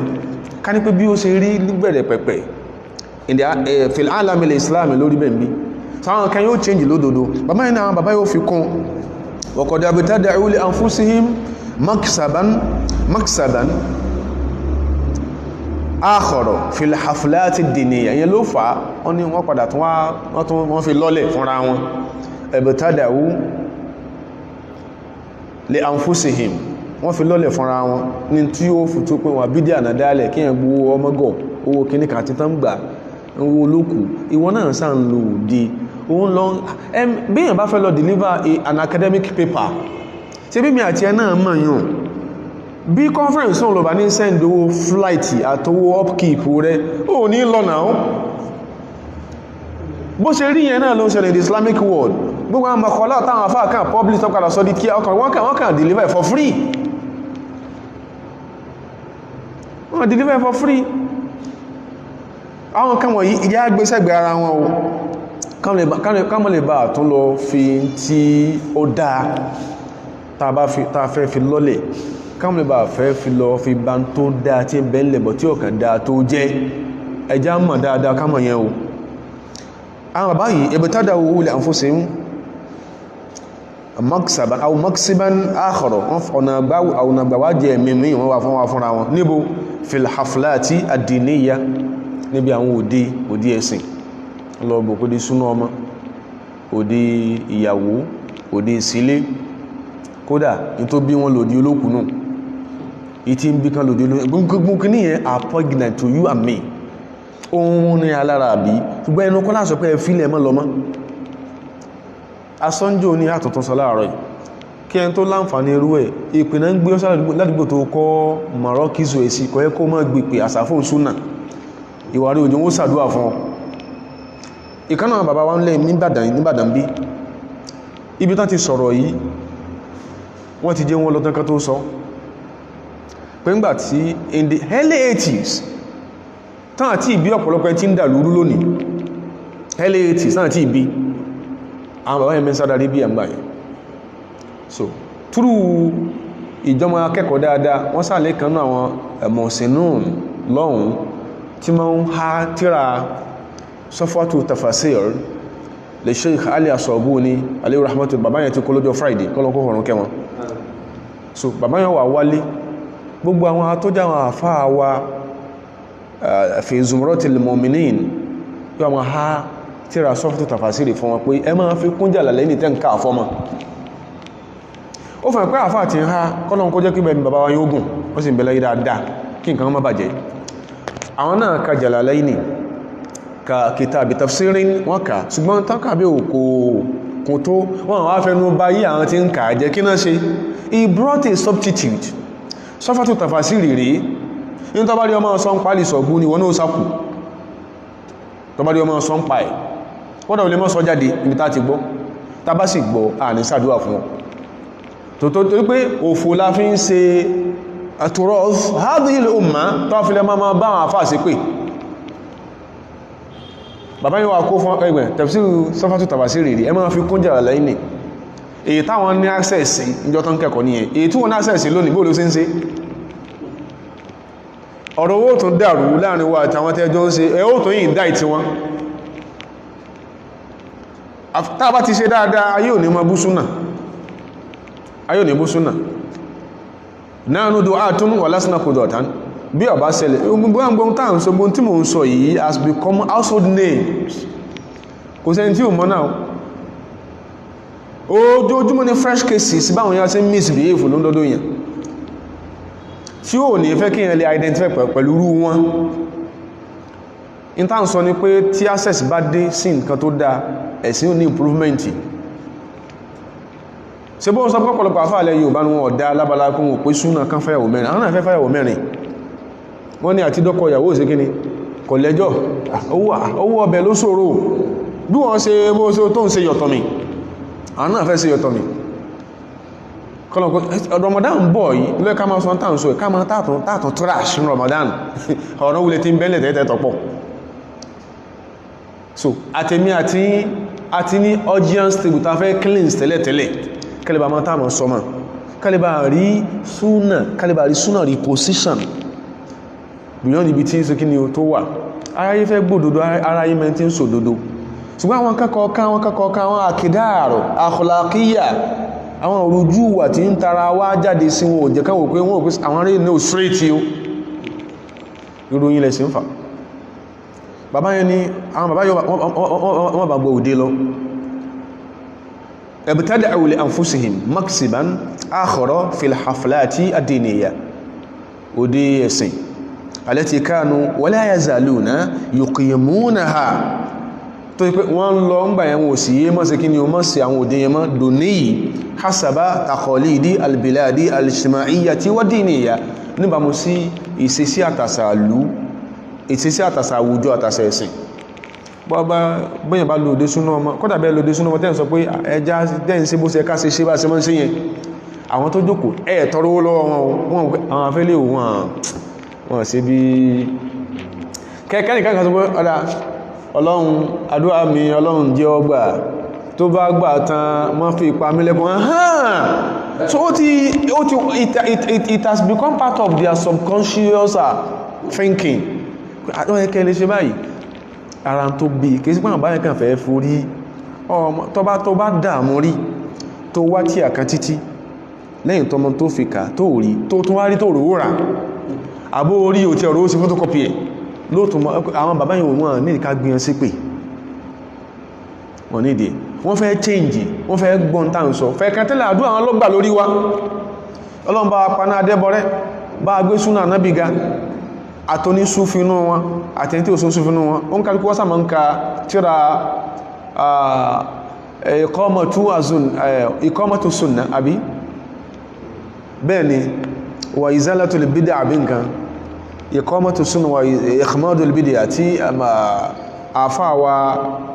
ká ní pé bí ó ṣe rí nígbẹ̀rẹ̀ pẹ̀pẹ̀ fil alamil Islam lórí bẹ̀m̀bí sáwọn kan yóò change lódodo bàbá yìí náà bàbá yóò fi kún وقد ابتدعوا لأنفسهم مكسبا آخر في الحفلات الدينية yẹn ló fà wọ́n ní wọ́n padà wọ́n fi lọ́lẹ̀ fúnra wọn ابتدعوا لأنفسهم wọ́n fi lọ́lẹ̀ fúnra wọn ní tí ó fi tó pé wọ́n bídí ànádálẹ̀ kí yẹn gbówó ọmọgọ̀ owó kìníkà àti tán gbà owó olókù ìwọ náà sáà ń lò dé òun lọ bí èyàn bá fẹ́ lọ deliver an academic paper tí bí mi àti ẹ náà mọ̀ yàn bí conference òun lọ bá ní send owó flight àtowó upkeep rẹ ó ní lọ́nà ó bó ṣe rí yẹn náà ló ń ṣẹlẹ̀ in the Islamic world gbogbo àwọn makọlá táwọn afá kan publish tọ́kàdà sọ di kí wọ́n kàn deliver for free wọ́n deliver for free àwọn kan wọ̀nyí ìyá gbésẹ̀gbẹ̀ ara wọn o kámọ̀ lè bá tún lọ fi tí ó dáa ta fẹ́ fi lọ́lẹ̀ kámọ̀ lè bá fẹ́ fi lọ fi bá tó dáa tí bẹ́ẹ̀lẹ̀ bọ̀ tí ọ̀kàn dáa tó jẹ́ ẹjá mọ̀ dáadáa kámọ̀ yẹn o àwọn bàbá yìí ẹbẹ̀ tádà owó lè àǹfóṣe maksiban akhara ọ̀nà àgbàwájẹ́ mímí wọ́n wà fún wa fúnra wọn níbo fil haflati ad-diniya níbi àwọn òde ẹ̀sìn lọ́bọ̀ kó dé súnà ọmọ òde ìyàwó òde ìsílé kódà ní tó bí wọn lòdí olókùnù ìtí ń bí kan lòdí olókùnù gbogbo ní ẹ̀ are pregnant to you and me ohun ní alára àbí ṣùgbọ́n ẹnu kọ́ láṣọ pé ẹ fílẹ̀ mọ́ lọ́mọ́ asọ́njò ní àtọ̀tọ̀ sọ láàárọ̀ yìí kí ẹn tó láǹfààní irú ẹ̀ ìpìnà ń gbé ọ́sá ládùúgbò tó kọ́ mọ̀rọ́kìsù èsì kọ́ ẹ kó mọ́ gbèpè àsàfóòn súnà ìwàrí òjò ó sàdúwà fún ọ ìkánà bàbá wa ń lè níbàdàn bí ibi tán ti sọ̀rọ̀ yìí wọ́n ti jẹ́ wọn lọ́tán kan tó sọ pé ńgbà tí in the early 80s tán àti ìbí ọ̀pọ̀lọpọ̀ tí ń dà lúrú lónìí early 80s tán àti ìbí àwọn bàbá yẹn mẹ́sàn darí bí àgbà yẹn so túrú ìjọmọ akẹ́kọ̀ọ́ dáadáa wọ́n sàlẹ̀ kan náà àwọn mọ̀sínú lọ́hùn tí ma ń ha tíra sọ́fọ́tù tafasir lè Sheikh Ali As-Sabuni alayhi rahmatu bàbá yẹn ti kó lọ́jọ́ Friday kọ́lọ́kọ́ ọ̀run kẹwọn so bàbá yẹn wà wálé gbogbo àwọn atọ́jà àwọn àfáà wa fi zumratil mu'minin yóò ma ha tíra sọ́fọ́tù tafasir fún wọn pé ẹ máa fi kúnjà lálẹ́ ní tẹ́ǹkà àfọ́mọ́ ó fẹ́ pé àfáà ti ń ha kọ́lọ́n kó jẹ́ kí bẹ̀rẹ̀ bàbá wa yóò gùn ó sì ń bẹ̀lẹ̀ dáadáa kí nǹkan má bàjẹ́ àwọn náà ka Jalalaini ka kitabi tafsirin wọ́n ka ṣùgbọ́n tán kàbí òkò tó wọ́n wá fẹ́nu bá yí àwọn tí ń kà jẹ́ kí náà ṣe he brought a substitute sọ́fàtù tafasiri rí ní tó bá rí ọmọ sọ́n pàálì sọ̀gbú ni wọ́n náà sákù tó bá rí ọmọ sọ́n pàálì wọ́n lè mọ́ sọ jáde ibi tá ti gbọ́ tá bá sì gbọ́ àní sàdúwà fún wọn tó pé òfò la fi ń ṣe àtúrọ̀ hadhihi al-umma tó fi lẹ máa bá àwọn àfáà sí pé bàbá yíwa kó fún ẹgbẹ̀ tafsir sọ́fàtù tafasiri rí ẹ máa fi kún Jalalaini èyí táwọn ní access ìjọ tán kẹ́kọ̀ọ́ ní ẹ̀ èyí tí wọ́n ní access lónìí bóòlù sí ń ṣe ọ̀rọ̀ owó tún dàrú láàrin wa àtàwọn tẹ́jọ́ ń ṣe ẹ̀ ó tún yìí dá ìtí wọn tá bá ti ṣe dáadáa ayé ò ní mọ bú súnà ayé ò ní bú súnà náà ní du'atun wà lásìnà kò dọ̀tán bí ọba ṣẹlẹ̀ gbogbo táà ń sọ gbogbo tí mo ń sọ yìí has become household names kò sẹ́ni tí ò mọ̀ náà ojoojúmọ́ ní fresh cases báwọn yá sí misbehave lóńdọ́dọ́ yẹn tí ó ní fẹ́ kí yẹn lè identify pẹ̀lú rú wọn in tá ń sọ ní pé tí access bá dé sí nǹkan tó dáa ẹ̀sìn ò ní improvement ṣe bó ń sọ pọ́pọ̀lọpọ̀ àfáàlẹ̀ Yorùbá ní wọn ọ̀dá alábàlá kún wọn pé súnà kan fẹ́yàwó mẹ́rin àwọn náà fẹ́ fẹ́yàwó mẹ́rin wọ́n ní àti dọ́kọ̀ ìyàwó òsè kíni kò lẹ́jọ́ owó ọbẹ̀ ló ṣòro bí wọ́n ṣe bó ṣe tó ń ṣe yọ̀tọ̀mì àwọn náà fẹ́ ṣe yọ̀tọ̀mì Ramadan bọ̀ yìí ló ká máa sọ tàn sọ ká máa tààtàn trash ní Ramadan ọ̀rọ̀ wulẹ̀ tí ń bẹ́lẹ̀ tẹ́tẹ́ tọ́pọ̀ so àtẹ̀mí àti ní audience table ta fẹ́ cleanse tẹ́lẹ̀tẹ́lẹ̀ kálíbà máa tààmà sọmọ kálíbà rí súnà rí position beyond ibi tí ń sọ kí ni o tó wà aráyé fẹ́ gbòdòdó aráyé mẹ́ tí ń sọ òdòdó ṣùgbọ́n àwọn kẹ́kọ̀ọ́ká àwọn àkìdáàrọ̀ akhlaqiyya àwọn òrùjú wà tí ń tara wá jáde sí wọn òjẹ́ káwò pé wọ́n òpís àwọn rí ní òṣèrètí o ìròyìn lẹ̀ sí ń fà bàbá yẹn ni àwọn bàbá yọ wọ́n bá gbọ́ òde lọ ابتدعوا لأنفسهم مكسبا آخر في الحفلات الدينية ودي يسين التي كانوا ولا يزالون يقيمونها tó yí pé wọ́n lọ ń gbà ẹ̀wọ̀n òsì yé mọ́ sí kí ni o mọ́ sí àwọn òdí yẹmọ́ dòní hasaba taqalidi albiladi al-ijtima'iyya tí wọ́n diniya níbàmú sí ìṣesí àtàsàlú ìṣesí àtàsà àwùjọ àtàsà ẹ̀sìn bọ́yàn bá lòdé súnà ọmọ kọ́dà bẹ́ẹ̀ lòdé súnà ọmọ tẹ́ ń sọ pé ẹja dẹ́yìn sí bó ṣe ká ṣe bá ṣe mọ́ sí yẹn àwọn tó jókòó ẹ̀ tọrọ lọ́wọ́ wọn àwọn afẹ́lẹ́ wọn sí bí kẹ́kẹ́ nìkan kan tó pé ọ̀dà ọlọ́run àdúrà mi ọlọ́run jẹ́ ọgbà tó bá gbà tán mọ́ fi ipa mílẹ̀kùn so it has become part of their subconscious thinking àwọn ẹkẹ́ lè ṣe báyìí ara tó bí kìí sí pàwọn báyẹ̀ kàn fẹ́ forí tó bá dààmú rí tó wá tí àkà títí lẹ́yìn tọmọ tó fi kà tó rí tó tún wá rí tó rò rà àbó orí ò tí ọ̀rọ̀ ó sí photocopy ẹ̀ lóòtún àwọn bàbá yìí wọ́n ní ìká gbìyàn sí pé wọ́n ní ìdí wọ́n fẹ́ change wọ́n fẹ́ gbọ́n tàn sọ fẹ́ kẹtẹ́lẹ̀ àdúrà àwọn lọ́gbà lórí wa Ọlọ́run bá paná adẹ́bọrẹ́ bá gbé súnà nábìga àtọ́ní súnfinú wọn àtẹ́ntí òsún súnfinú wọn ó ń kàríkú wọ́sà mọ́ ń ka tíra iqamatu sunna àbí bẹ́ẹ̀ ni wà izalatul bid'a àbí nǹkan iqamatu sunna wa ikhmadul bid'a tí àfáàwà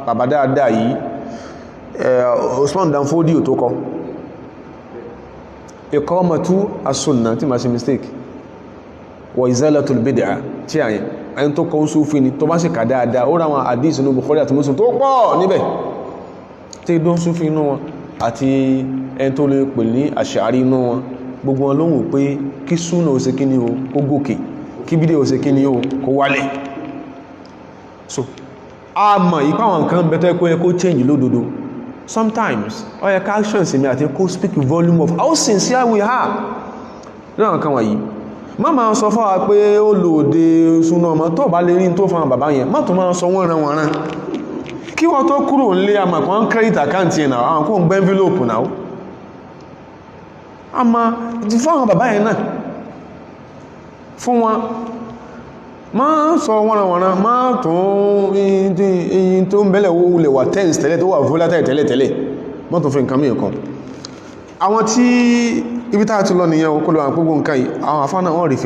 bàbádáadáa yìí Usman Dan Fodio tó kọ iqamatu as-sunna tí ma ṣe mistake wa izalatul bid'a tí àyẹ̀ ẹni tó kọ́ ń Sufi ni tó bá sì kà dáadáa ó ráwọn hadith inú Bukhari àti Muslim tó pọ̀ níbẹ̀ tí dó ń súnfí inú wọn àti ẹni tó lè pè ní àṣàrí inú wọn, gbogbo wọn lóhùn pé kí súnà ó ṣe kí ni o kó gòkè, kí bídíà ó ṣe kí ni o kó wálẹ̀. So a mọ̀ ipá àwọn nǹkan bẹ́tọ́ ẹkọ́ ẹkọ́ change lódodo. Sometimes ó yẹ ká actions mi àti kó speak volume of how sincere we are náà kan wọ̀nyí. Má máa sọ fún wa pé ó lòdè súnà ọmọ tó bá lè rí tó fún bàbá yẹn, má tó máa sọ wọ́n rán wọ́n rán. Kí wọ́n tó kúrò nílé àmà kan credit account yẹn náà, àwọn kò ń gbé envelope náà. Àmà fún àwọn bàbá yẹn náà, fún wọn, má sọ wọ́n rán wọ́n rán, má tó yìí tó ń bẹ́lẹ̀ owó lè wà tense tẹ́lẹ̀ tó wà volatile tẹ́lẹ̀, má tó fi nǹkan mìíràn kan. Àwọn tí ibi táà ti lọ nìyẹn okòlò àwọn gbogbo nǹkan yìí, àwọn àfánà wọ́n rí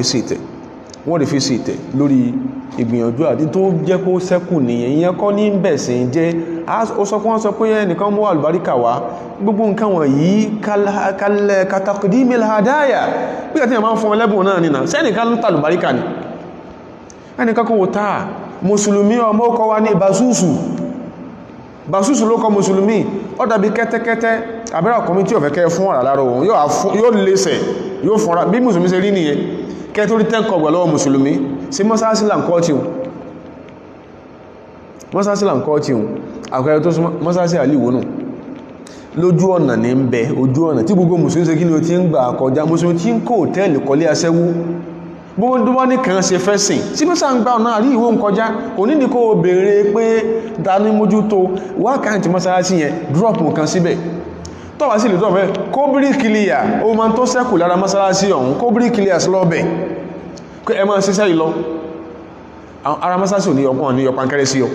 fi sí ìtẹ̀ lórí ìgbìyànjú àti tó jẹ́ kó sẹ́kù nìyẹn. Ìyẹn kọ́ ní bẹ̀sìn jẹ́ ó sọ pé wọ́n sọ pé ẹnìkan mú àlùbáríkà wá, gbogbo nǹkan wọ̀nyí kalẹ̀ katakdimil hadaya, bí àti ìyàmá fún ẹlẹ́bùn náà nìna sẹ́nìkan ló tàlùbáríkà ni ẹnìkan kò táà mùsùlùmí ọmọ ọkọ̀ wa ní bàṣúsù ló kọ mùsùlùmí, ó dàbí kẹ́tẹ́kẹ́tẹ́ àbẹ́rẹ́ ọkùnrin tí ó fẹ́ kẹ́ fún ọ̀rà lára òun yóò lẹ́sẹ̀ yóò fúnra bí mùsùlùmí ṣe rí nìyẹn. Kẹ́ tó rí tẹ́ǹkọ̀ gbà lọ́wọ́ mùsùlùmí sí mọ́sálásí là ń kọ́ tí hun àkọrẹ tó mọ́sálásí àlìwónù lójú ọ̀nà ní ń bẹ ojú ọ̀nà tí gbogbo mùsùlùmí ṣe kí ni ó ti ń gbà kọjá, mùsùlùmí tí ń kó hòtẹ́ẹ̀lì kọlé aṣẹ́wó gbogbo wọ́n ní kàn ṣe fẹ́ sìn sí mọ́sá ń gbà ọ̀nà àrí ìwó ń kọjá, kò ní ní kó bèèrè pé dání mójútó wá káàntì mọ́sálásí yẹn drop nǹkan síbẹ̀ tó wá sí lè drop ẹ̀ kó bíríkìlìyà ó ma tó sẹ́kù lára mọ́sálásí ọ̀hún kó bíríkìlìyà sí lọ́bẹ̀ kó ẹ máa ṣiṣẹ́ ìlọ ara mọ́sálásí ò ní ọpọ́n ní ọpankẹ́rẹ́ sí ọ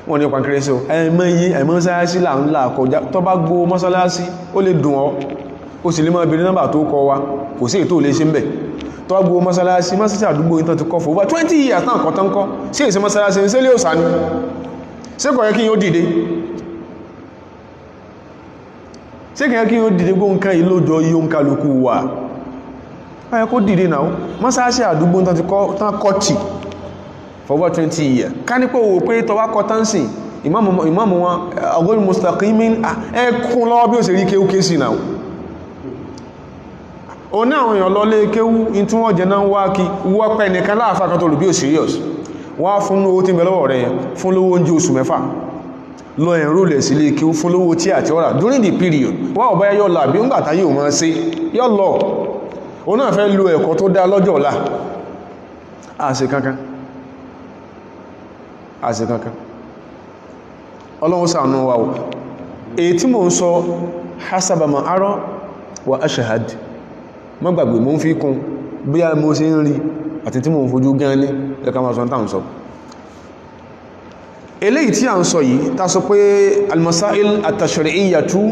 wọ́n ní ọpankẹ́rẹ́ sí ọ ẹ̀mọ́ mọ́sálásí là ń là kọjá tó bá gbó mọ́sálásí ó lè dùn ọ́ ó sì lè máa bèèrè nọ́mbà tó kọ wa kò sí ètò lè ṣe ń bẹ̀ tó bá gbó mọ́sálásí àdúgbò ìtàn ti kọ́ for over 20 years náà kọ́ tán kọ́ sí èsì mọ́sálásí ní sílé òsà ni ṣé kò yẹ kí yóò dìde gbó nǹkan ìlójọ yíó ń kálukú wà báyẹ kó dìde náà mọ́sálásí àdúgbò tán kọ́tì for over 20 years ká nípò wò pé tọwá kọ tán sí ìmáàmù wọn ọgọ́rùn mustaqimin ẹkùn lọ́wọ́ bí ó sì rí kéwú sí náà o ní àwọn èèyàn lọ lé kéwú in tí wọ́n jẹ náà wá kí wọ́pẹ́ nìkan láàfà kan tó lù bí ó serious wọ́n fún owó tí ń bẹ lọ́wọ́ rẹ̀ yẹn fún lówó oúnjẹ oṣù mẹ́fà lọ enroll sí lé kéwú fún lówó tí àti ọ̀rà during the period wọ́n ọ̀bá yọ́ lọ àbí ńgbàtá yóò máa ṣe yọ́ lọ o náà fẹ́ lo ẹ̀kọ́ tó dá lọ́jọ́ ọ̀la àṣẹ kankan ọlọ́run ṣàánú wa o èyí tí mò ń sọ hasaba ma arọ wa ashahad má gbàgbé mò ń fi kún bí a mo ṣe ń rí àti tí mò ń fojú gan ní ẹka ma sọ tàà ń sọ eléyìí tí a ń sọ yìí ta sọ pé almasail at-tashri'iyyatu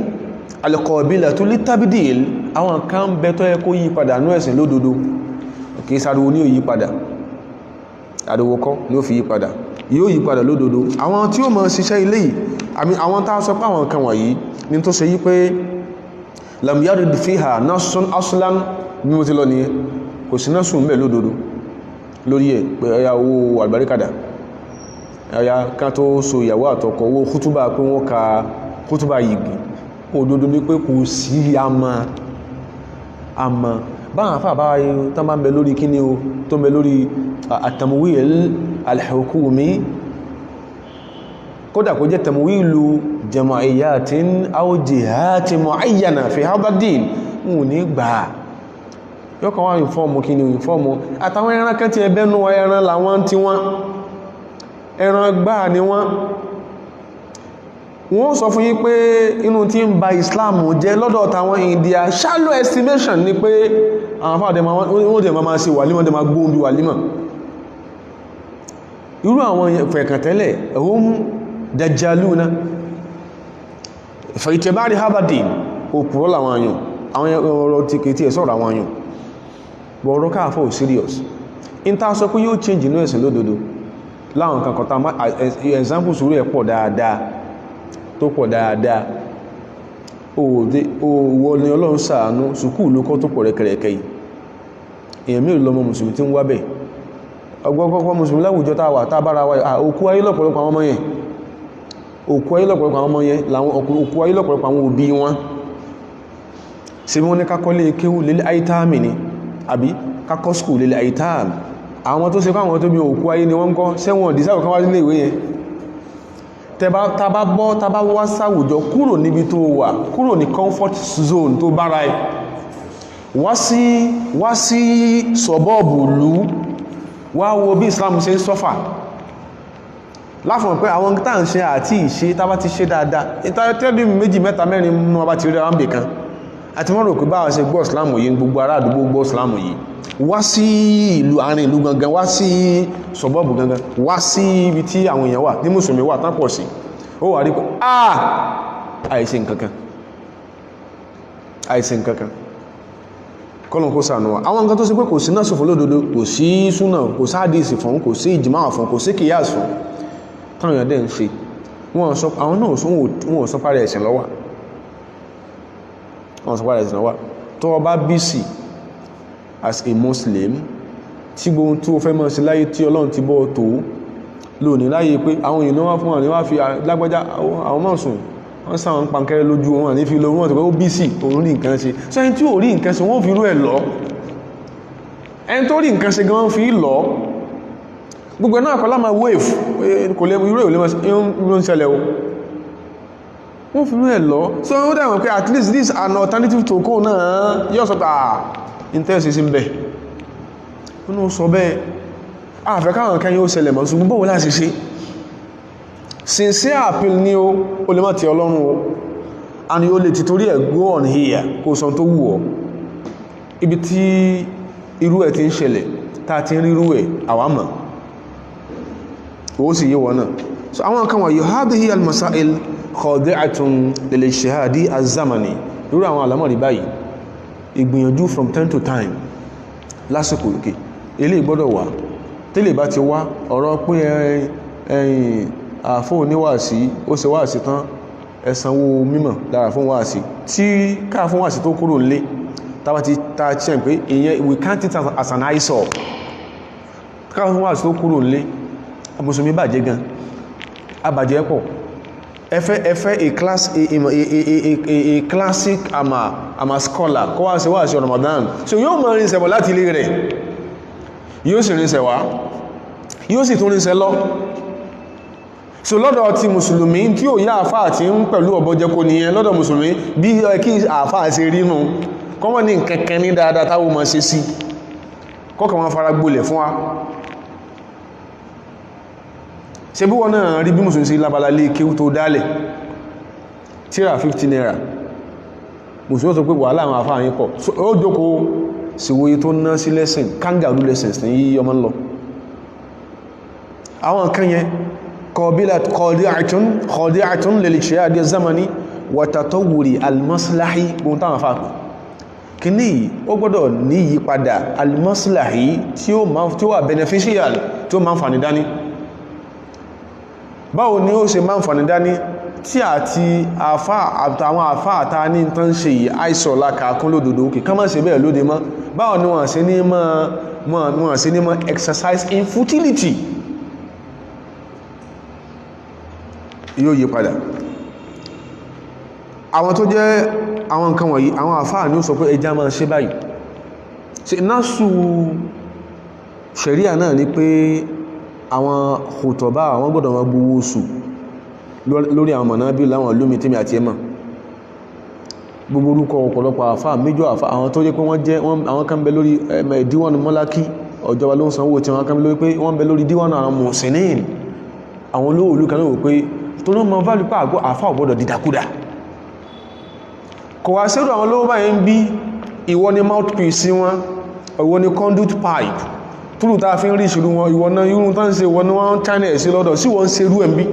al-qabilatu lit-tabdil àwọn kan bẹ́tọ́ ẹ kó yí padà ní ẹ̀sìn lódodo kìí sáriwo ní òyí padà àdówókọ́ ní ó fi yí padà yóò yí padà lódodo àwọn tí ó mọ̀ ṣiṣẹ́ ilé yìí àwọn tá sọ pé àwọn kan wọ̀nyí ní tó ṣe yí pé lam yarid fiha nasun aslan bí mo ti lọ ní kò sí nasun mẹ́ lódodo lórí ẹ̀ pé ẹya owó àlùbáríkàdà ẹya ká tó so ìyàwó àtọkọ owó kútúbà pé wọ́n ka kútúbà yìí òdodo ní pé kò sí àmà báwọn àfáà bá tán bá ń bẹ lórí kíní o tó ń bẹ lórí at-tamwil al-hukumi kódà kó jẹ́ tamwilu jama'iyyatin aw jihatin mu'ayyana fi hadha ad-din wọn ní gbà yọ́kàn wá ìfọ́ọ̀mù kíní ìfọ́ọ̀mù àtàwọn ẹran kan ti ẹbẹ́nu ẹran làwọn tí wọ́n ẹran gbáà ni wọ́n sọ fún yí pé inú tí ń ba Islam jẹ́ lọ́dọ̀ tàwọn India shallow estimation ni pé àwọn fàdé wọ́n dẹ̀ máa ṣe wàlímọ̀ dẹ̀ máa gbóhùn bí wàlímọ̀ irú àwọn fẹ̀kàntẹ́lẹ̀ ẹ̀hún dajjaluna fẹ̀ìtẹ̀bárí habadin òpùrọ́ làwọn àyàn àwọn ọ̀rọ̀ tí kìí sọ̀rọ̀ àwọn àyàn bọ̀ọ̀rọ̀ káàfọ́ serious in ta sọ pé yóò change inú ẹ̀sìn lódodo láwọn kankọta example sùúrù ẹ̀ pọ̀ dáadáa tó pọ̀ dáadáa òwò ni Ọlọ́run ṣàánú sùkúù ló kọ́ tó pọ̀ rẹ̀kẹ̀rẹ̀kẹ̀ yìí èèyàn mẹ́rin lọmọ mùsùlùmí tí ń wá bẹ̀ ọgbọ́gbọ́gbọ́ mùsùlùmí láwùjọ táwà tábára wa òkú ayé lọ́pọ̀lọpọ̀ àwọn ọmọ yẹn òkú ayé lọ́pọ̀lọpọ̀ àwọn ọmọ yẹn láwọn òkú ayé lọ́pọ̀lọpọ̀ àwọn òbí wọn ṣe bí wọ́n ní kákọ́lé kéwú lil àìtàmì ni àbí kákọ́ skul lil àìtàmì àwọn tó ṣe fún àwọn tó bí òkú ayé ni wọ́n ń kọ́ sẹ́wọ̀n dìsáwò kan wá nílé ìwé yẹn tàbá wá sáwùjọ kúrò níbi tó wà kúrò ní comfort zone tó bára ẹ̀ wá sí sọ̀bọ́ọ̀bù lú wá wo bí Islam ṣe ń sọ́fà láfihàn pé àwọn tàà ń ṣe àti ìṣe tàbá ti ṣe dáadáa ìtàrẹ́tẹ́lì méjì mẹ́ta mẹ́rin mú ọba ti rí àwọn bèkan àti wọ́n rò pé báwa ṣe gbọ́ Islam yìí gbogbo ará àdúgbò gbọ́ Islam yìí wá sí ìlú àárín ìlú gangan wá sí sọ̀bọ́ọ̀bù gangan wá sí ibi tí àwọn èèyàn wà ní mùsùlùmí wà tán pọ̀ sí ó wà rí pé àìṣe nǹkankan kọ́lọ̀ kó sànú wa àwọn nǹkan tó sí pé kò sí náà sọ̀fọ́ lódodo kò sí súnà kò sáàdìsì fún kò sí ìjìmáwà fún kò sí kìyàs fún táwọn èèyàn dẹ̀ ń ṣe àwọn náà wọ́n sọ pàrẹ ẹ̀sìn lọ́wà tó o bá busy as a Muslim tí gbogbo tí o fẹ́ mọ́ sí láyé tí Ọlọ́run ti bọ́ tó lónìí láyé pé àwọn èèyàn wá fún àwọn fi lágbájá àwọn máa sùn wọ́n sáwọn pankẹ́rẹ́ lójú wọn ní fi lórí wọn tó pé ó busy òun rí nǹkan ṣe so ẹni tí ò rí nǹkan ṣe wọ́n fi rú ẹ̀ lọ ẹni tó rí nǹkan ṣe gan fi lọ gbogbo náà kọ́ láma wave kò lè irú ẹ̀ ló ń ṣẹlẹ̀ o wọ́n fi rú ẹ̀ lọ so ó dẹ̀wọ̀n pé at least this an alternative to kó náà yóò sọ pé intense sí ń bẹ̀ nínú sọ bẹ́ẹ̀ àfẹ́ káwọn kan yóò ṣẹlẹ̀ mọ́ ṣùgbọ́n bọ́wọ́ láti ṣe sincere appeal ní o lè má ti Ọlọ́run o and yóò lè ti torí ẹ̀ go on here kó sọ tó wù ọ́ ibi tí irú ẹ̀ ti ń ṣẹlẹ̀ tá ti ń rírú ẹ̀ àwámọ̀ ó sì yé wọn náà so àwọn kan wọ̀nyí hadhihi al-masail khadi'atun lil-ijtihadi az-zamani irú àwọn àlámọ̀rí báyìí ìgbìyànjú from time to time lásìkò òkè ilé ìgbọ́dọ̀ wà tẹ́lẹ̀ bá ti wá ọ̀rọ̀ pé ẹ̀yìn àfóò níwàásí ó ṣe wáàsí tán ẹ̀sànwó mímọ̀ lára fún wáàsí tí káà fún wáàsí tó kúrò nílé tàbá ti ta ṣẹ́ pé ìyẹn we can't it as an eyesore káà fún wáàsí tó kúrò nílé mùsùlùmí bàjẹ́ gan abàjẹ́ pọ̀ ẹfẹ́ a classic ama scholar kọ́ wá sí wáàsí Ramadan so yóò mọ̀ rinṣẹ́ bọ̀ láti ilé rẹ̀ yóò sì rinṣẹ́ wá yóò sì tún rinṣẹ́ lọ so lọ́dọ̀ ti mùsùlùmí tí ó yá àfáà tí ń pẹ̀lú ọ̀bọ̀jẹ́kó nìyẹn lọ́dọ̀ mùsùlùmí bí kí àfáà ṣe rí nù kọ́mọ̀ ní kẹ́kẹ́ ní dáadáa táwọn ma ṣe sí kọ́kàn wọn fara gbolẹ̀ fún wa ṣe bí wọ́n náà rí bí mùsùlùmí sí lábala lé kéwú tó dálẹ̀ tíra 50 naira mùsùlùmí sọ pé wàhálà àwọn àfáà yín pọ̀ ó jókòó síwòye tó ná sí lesson kangaroo lessons ní yí ọmọ lọ àwọn kan yẹn khadi'atun lil-ijtihadi az-zamani wa tatawwuri al-maslahi gbogbo táwọn afáàkù kí ní ó gbọ́dọ̀ ní ìyípadà al-maslahi tí ó wà beneficial tí ó máa ń fàní dání báwo ni ó ṣe máa ń fàní dání tí àtàwọn àfáà àtà ní tán ṣe yìí àìsọ̀ lákàákún lódòdó kì ká má ṣe bẹ́ẹ̀ lóde mọ́ báwo ni wọ́n ṣe ní mọ́ exercise in futility yóò yí padà àwọn tó jẹ́ àwọn nǹkan wọ̀nyí àwọn àfáà ní ó sọ pé ẹjá máa ṣe báyìí ṣe násù ṣẹ̀ríà náà ní pé àwọn khutaba àwọn gbọ́dọ̀ wọn gbówó oṣù lórí àwọn mọ̀nábí láwọn olómi tèmi àti ẹmà gbogbo orúkọ ọ̀pọ̀lọpọ̀ àfáà méjọ àfáà àwọn tó jẹ́ pé wọ́n jẹ́ àwọn kan bẹ lórí díwọ̀nù mọ́lákí ọjọba ló ń sanwó tí wọ́n kan bẹ lórí pé wọ́n bẹ lórí díwọ̀nù àwọn mùsìnín àwọn olówó olú kan náà pé tó náà mọ́ válù pà àgbọ́ àfáà ọ̀gbọ́dọ̀ dídakúdà kò wá sẹ́rù àwọn olówó báyìí ń bí ìwọ ni mouthpiece wọn ìwọ ni conduit pipe túrù tá a fi ń rí ìṣèlú wọn ìwọ náà irun tán ṣe wọn ni wọ́n china ẹ̀ sí lọ́dọ̀ sí wọ́n ṣerú ẹ̀ ń bí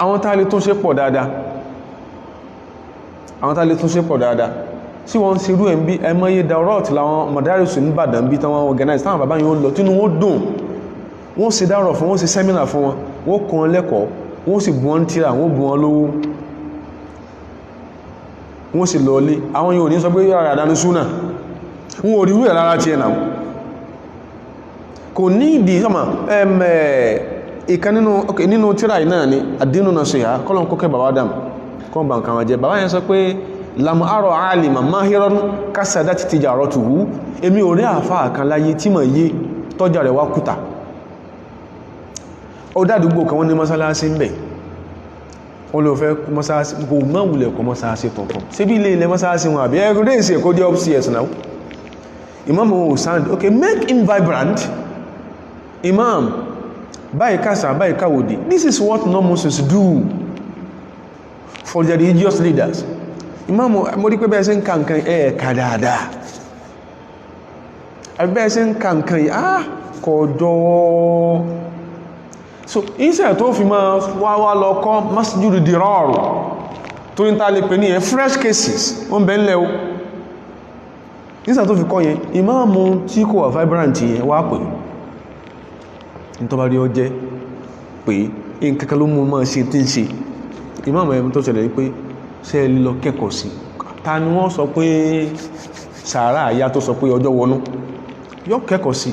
àwọn tá lè tún ṣe pọ̀ dáadáa sí wọ́n ṣerú ẹ̀ ń bí ẹmọ́yé darot láwọn mọ̀dárísù ní Ìbàdàn bí tán wọ́n organize táwọn bàbá yóò lọ tínú wọ́n dùn wọ́n ṣe dárọ̀ fún wọ́n ṣe sẹ́mínà fún wọn wọ́n kọ́ lẹ́kọ̀ọ́ wọ́n sì bù wọ́n tíra wọ́n bù wọ́n lówó wọ́n sì lọlé àwọn yóò ní sọ pé yára àdánú súnà wọ́n ò rí rú ẹ̀ lára tí ẹ̀nà kò ní ìdí sọmọ ìkan nínú tírà náà ni ad-dinu nasiha kọ́lọ̀ kókẹ́ bàbá Adam kọ́ bá nǹkan jẹ bàbá yẹn sọ pé lam ara alima mahiran kasadat tijaratuhu èmi ò rí àfáà kan láyé tí mọ̀ yé tọ́jà rẹ̀ wá kúta ó dádúgbò kan wọ́n ní mọ́sálásí ń bẹ̀ wọ́n ló fẹ́ mọ́sálásí kò mọ́ wùlẹ̀ kọ mọ́sálásí tuntun sí bí ilé mọ́sálásí wọn àbí everyday ìsẹ̀ kó dé upstairs now imam will sound okay, make him vibrant. Imam báyìí kásà báyìí káwòdì, this is what non-Muslims do for the religious leaders. Imam mo rí pé bẹ́ẹ̀ sí ń ka nǹkan ẹ̀ẹ̀ka dáadáa àbí bẹ́ẹ̀ sí ń ka nǹkan yìí kọ̀dọ̀ so iṣẹ́ tó fi máa wá lọ kọ́ masjidu dirar tó ní ta lè pè ní ẹ̀ fresh cases wọ́n bẹ̀ ń lẹ́ o iṣẹ́ tó fi kọ́ yẹn ìmáàmù tí kò wà vibrant yẹn wá pè ní tó bá rí ọ jẹ́ pé in kankan ló mú máa ṣe tí ń ṣe ìmáàmù ẹ̀mí tó ṣẹlẹ̀ pé ṣe lọ kẹ́kọ̀ọ́ sí ta ni wọ́n sọ pé sàárà àyá tó sọ pé ọjọ́ wọnú yọ kẹ́kọ̀ọ́ sí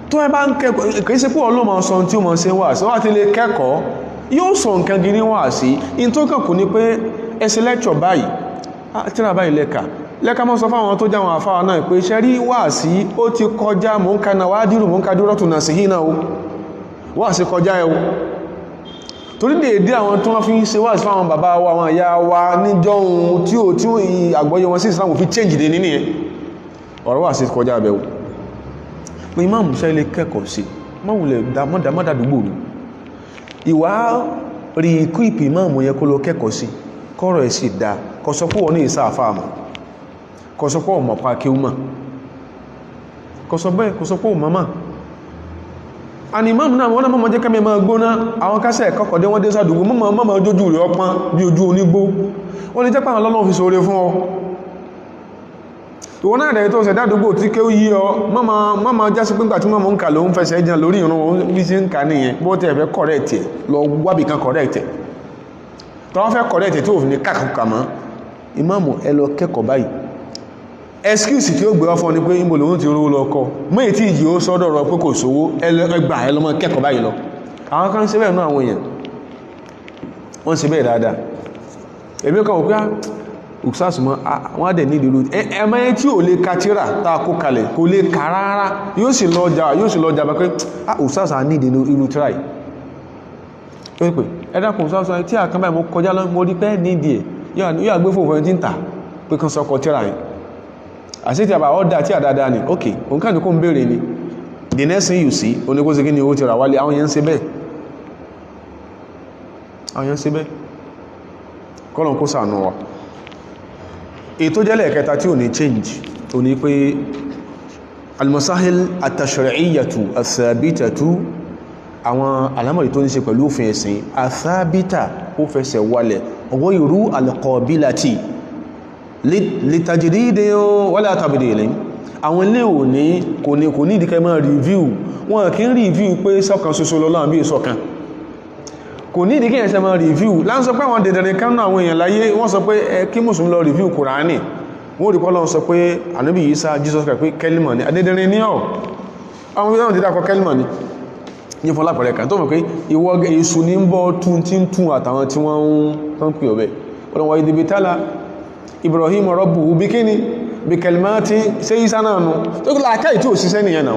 tó ẹ bá ń kẹ́kọ̀ọ́ kìí ṣe pé ọlọ́mọ sọ tí ó mọ̀ ṣe wà sí wà tí lè kẹ́kọ̀ọ́ yóò sọ nǹkan gidi wà sí in tó kàn kù ní pé ẹsẹ̀ lẹ́kṣọ̀ báyìí tíra báyìí lẹ́ka mọ́ sọ fáwọn tó jáwọn àfáà náà pé ṣe rí wà sí ó ti kọjá mò ń ka náà wá dírù mò ń ka dúró tún náà sí hí náà wà sí kọjá ẹ̀ torí dèédé àwọn tó wọ́n fi ń ṣe wà sí fáwọn bàbá wa àwọn ìyá wa níjọ́ ohun tí ó àgbọ́yé wọn sí Islam fi change dé nínú ẹ̀ ọ̀rọ̀ wà sí kọjá abẹ́wò pé imam ṣe ilé kẹ́kọ̀ọ́ sí mọ́wùlẹ̀ mọ́dàdúgbò rú ìwà rí ikú ìpì imam yẹ kó lọ kẹ́kọ̀ọ́ sí kọ́rọ̀ ẹ̀ sì dá kọsọpọ̀ wọ́n ní ìsá àfáàmà kọsọpọ̀ mọ̀pá kí ó mọ̀ kọsọpọ̀ mọ́mà and imam náà wọ́n náà mọ́ jẹ́ kẹ́mẹ́ máa gbóná àwọn kásẹ̀ kọ́kọ̀dé wọ́n dé sádùgbò mọ́mà ojójú rẹ̀ ọpán bí ojú onígbó wọ́n lè jẹ́ pàwọn lọ́lọ́ fi sóre fún ọ ìwọ̀n náà rẹ̀ tó ṣẹ̀ dádúgbò tí ké ó yí ọ mọ́mà jásí pínkà tí mọ́mà ń kà ló ń fẹsẹ̀ jẹ́ lórí ìrún bí sí ń kà nìyẹn bó tẹ́ fẹ́ kọ̀rẹ́ẹ̀tì lọ wábì kan kọ̀rẹ́ẹ̀tì tó wọ́n fẹ́ kọ̀rẹ́ẹ̀tì tí ò fi ní kàkàkà mọ́ ìmáàmù ẹ lọ kẹ́kọ̀ọ́ báyìí excuse tí ó gbé wá fún ni pé ìbò lòun ti rówó lọ kọ́ mọ́ ètí ìjì ó sọ́dọ̀ rọ pé kò sówó ẹgbà ẹ lọ́mọ kẹ́kọ̀ọ́ báyìí lọ àwọn kan ṣe bẹ́ẹ̀ náà àwọn èèyàn wọ́n ṣe bẹ́ẹ̀ dáadáa èmi kan wò pé òkúsàsùmọ́ wọ́n á dẹ̀ ní ìdílú ẹmọ́ tí ò lè ka tíra tá a kó kalẹ̀ kò lè ka rárá yóò sì lọ jà bá pé òkúsàsà ní ìdílú irú tíra yìí ó pè ẹ̀dàkùn òkúsàsà tí àkànbá ìmọ̀ kọjá lọ mo rí pé ní ìdí ẹ̀ yóò àgbé fòfin tí ń tà pé kan sọkọ tíra yìí àti tí a bá ọ́dá tí a dáadáa ni ok òǹkà ní kó ń bèèrè ni the next thing you see oníkóṣe kí ni owó ti rà wálé àwọn yẹn ń ṣe bẹ́ẹ̀ kọ́lọ̀n kó ṣàánú wa ètò jẹ́lẹ̀ kẹta tí ò ní change ò ní pé al-masahil at-tashri'iyyatu as-sabitatu àwọn alámọ̀rí tó ní ṣe pẹ̀lú òfin ẹ̀sìn athabita ó fẹsẹ̀ wálẹ̀ ghayru al-qabilati litajridin wala tabdilin àwọn ilé ò ní kò ní ìdíkẹ́ máa review wọn kí ń review pé sọ́kan ṣoṣo lọ́lọ́run bí ìṣọ̀kan kò ní ìdíkẹ́ ẹ̀ṣẹ́ máa review láń sọ pé àwọn dẹ̀dẹ̀rẹ̀ kan náà àwọn èèyàn láyé wọ́n sọ pé kí mùsùlùmí lọ review Kùránì wọ́n rí pọ́lọ́n sọ pé Ànábì Ìsá Jesus Christ pé kẹ́límà ní adẹ́dẹ̀rẹ̀ ní ọ̀ àwọn bí wọ́n ti dákọ kẹ́límà ní ní fún lápẹ̀rẹ̀ kan tó mọ̀ pé ìwọ èṣù ní ń bọ́ tún àtàwọn tí wọ́n ń pè ọ̀bẹ̀ ọlọ́wọ́ ìdìbìtálà Ibrahim rabbuhu bí kíni bí kalimati ṣe Ìsá náà nù tó kí láàkáì tí ò síṣẹ́ nìyẹn náà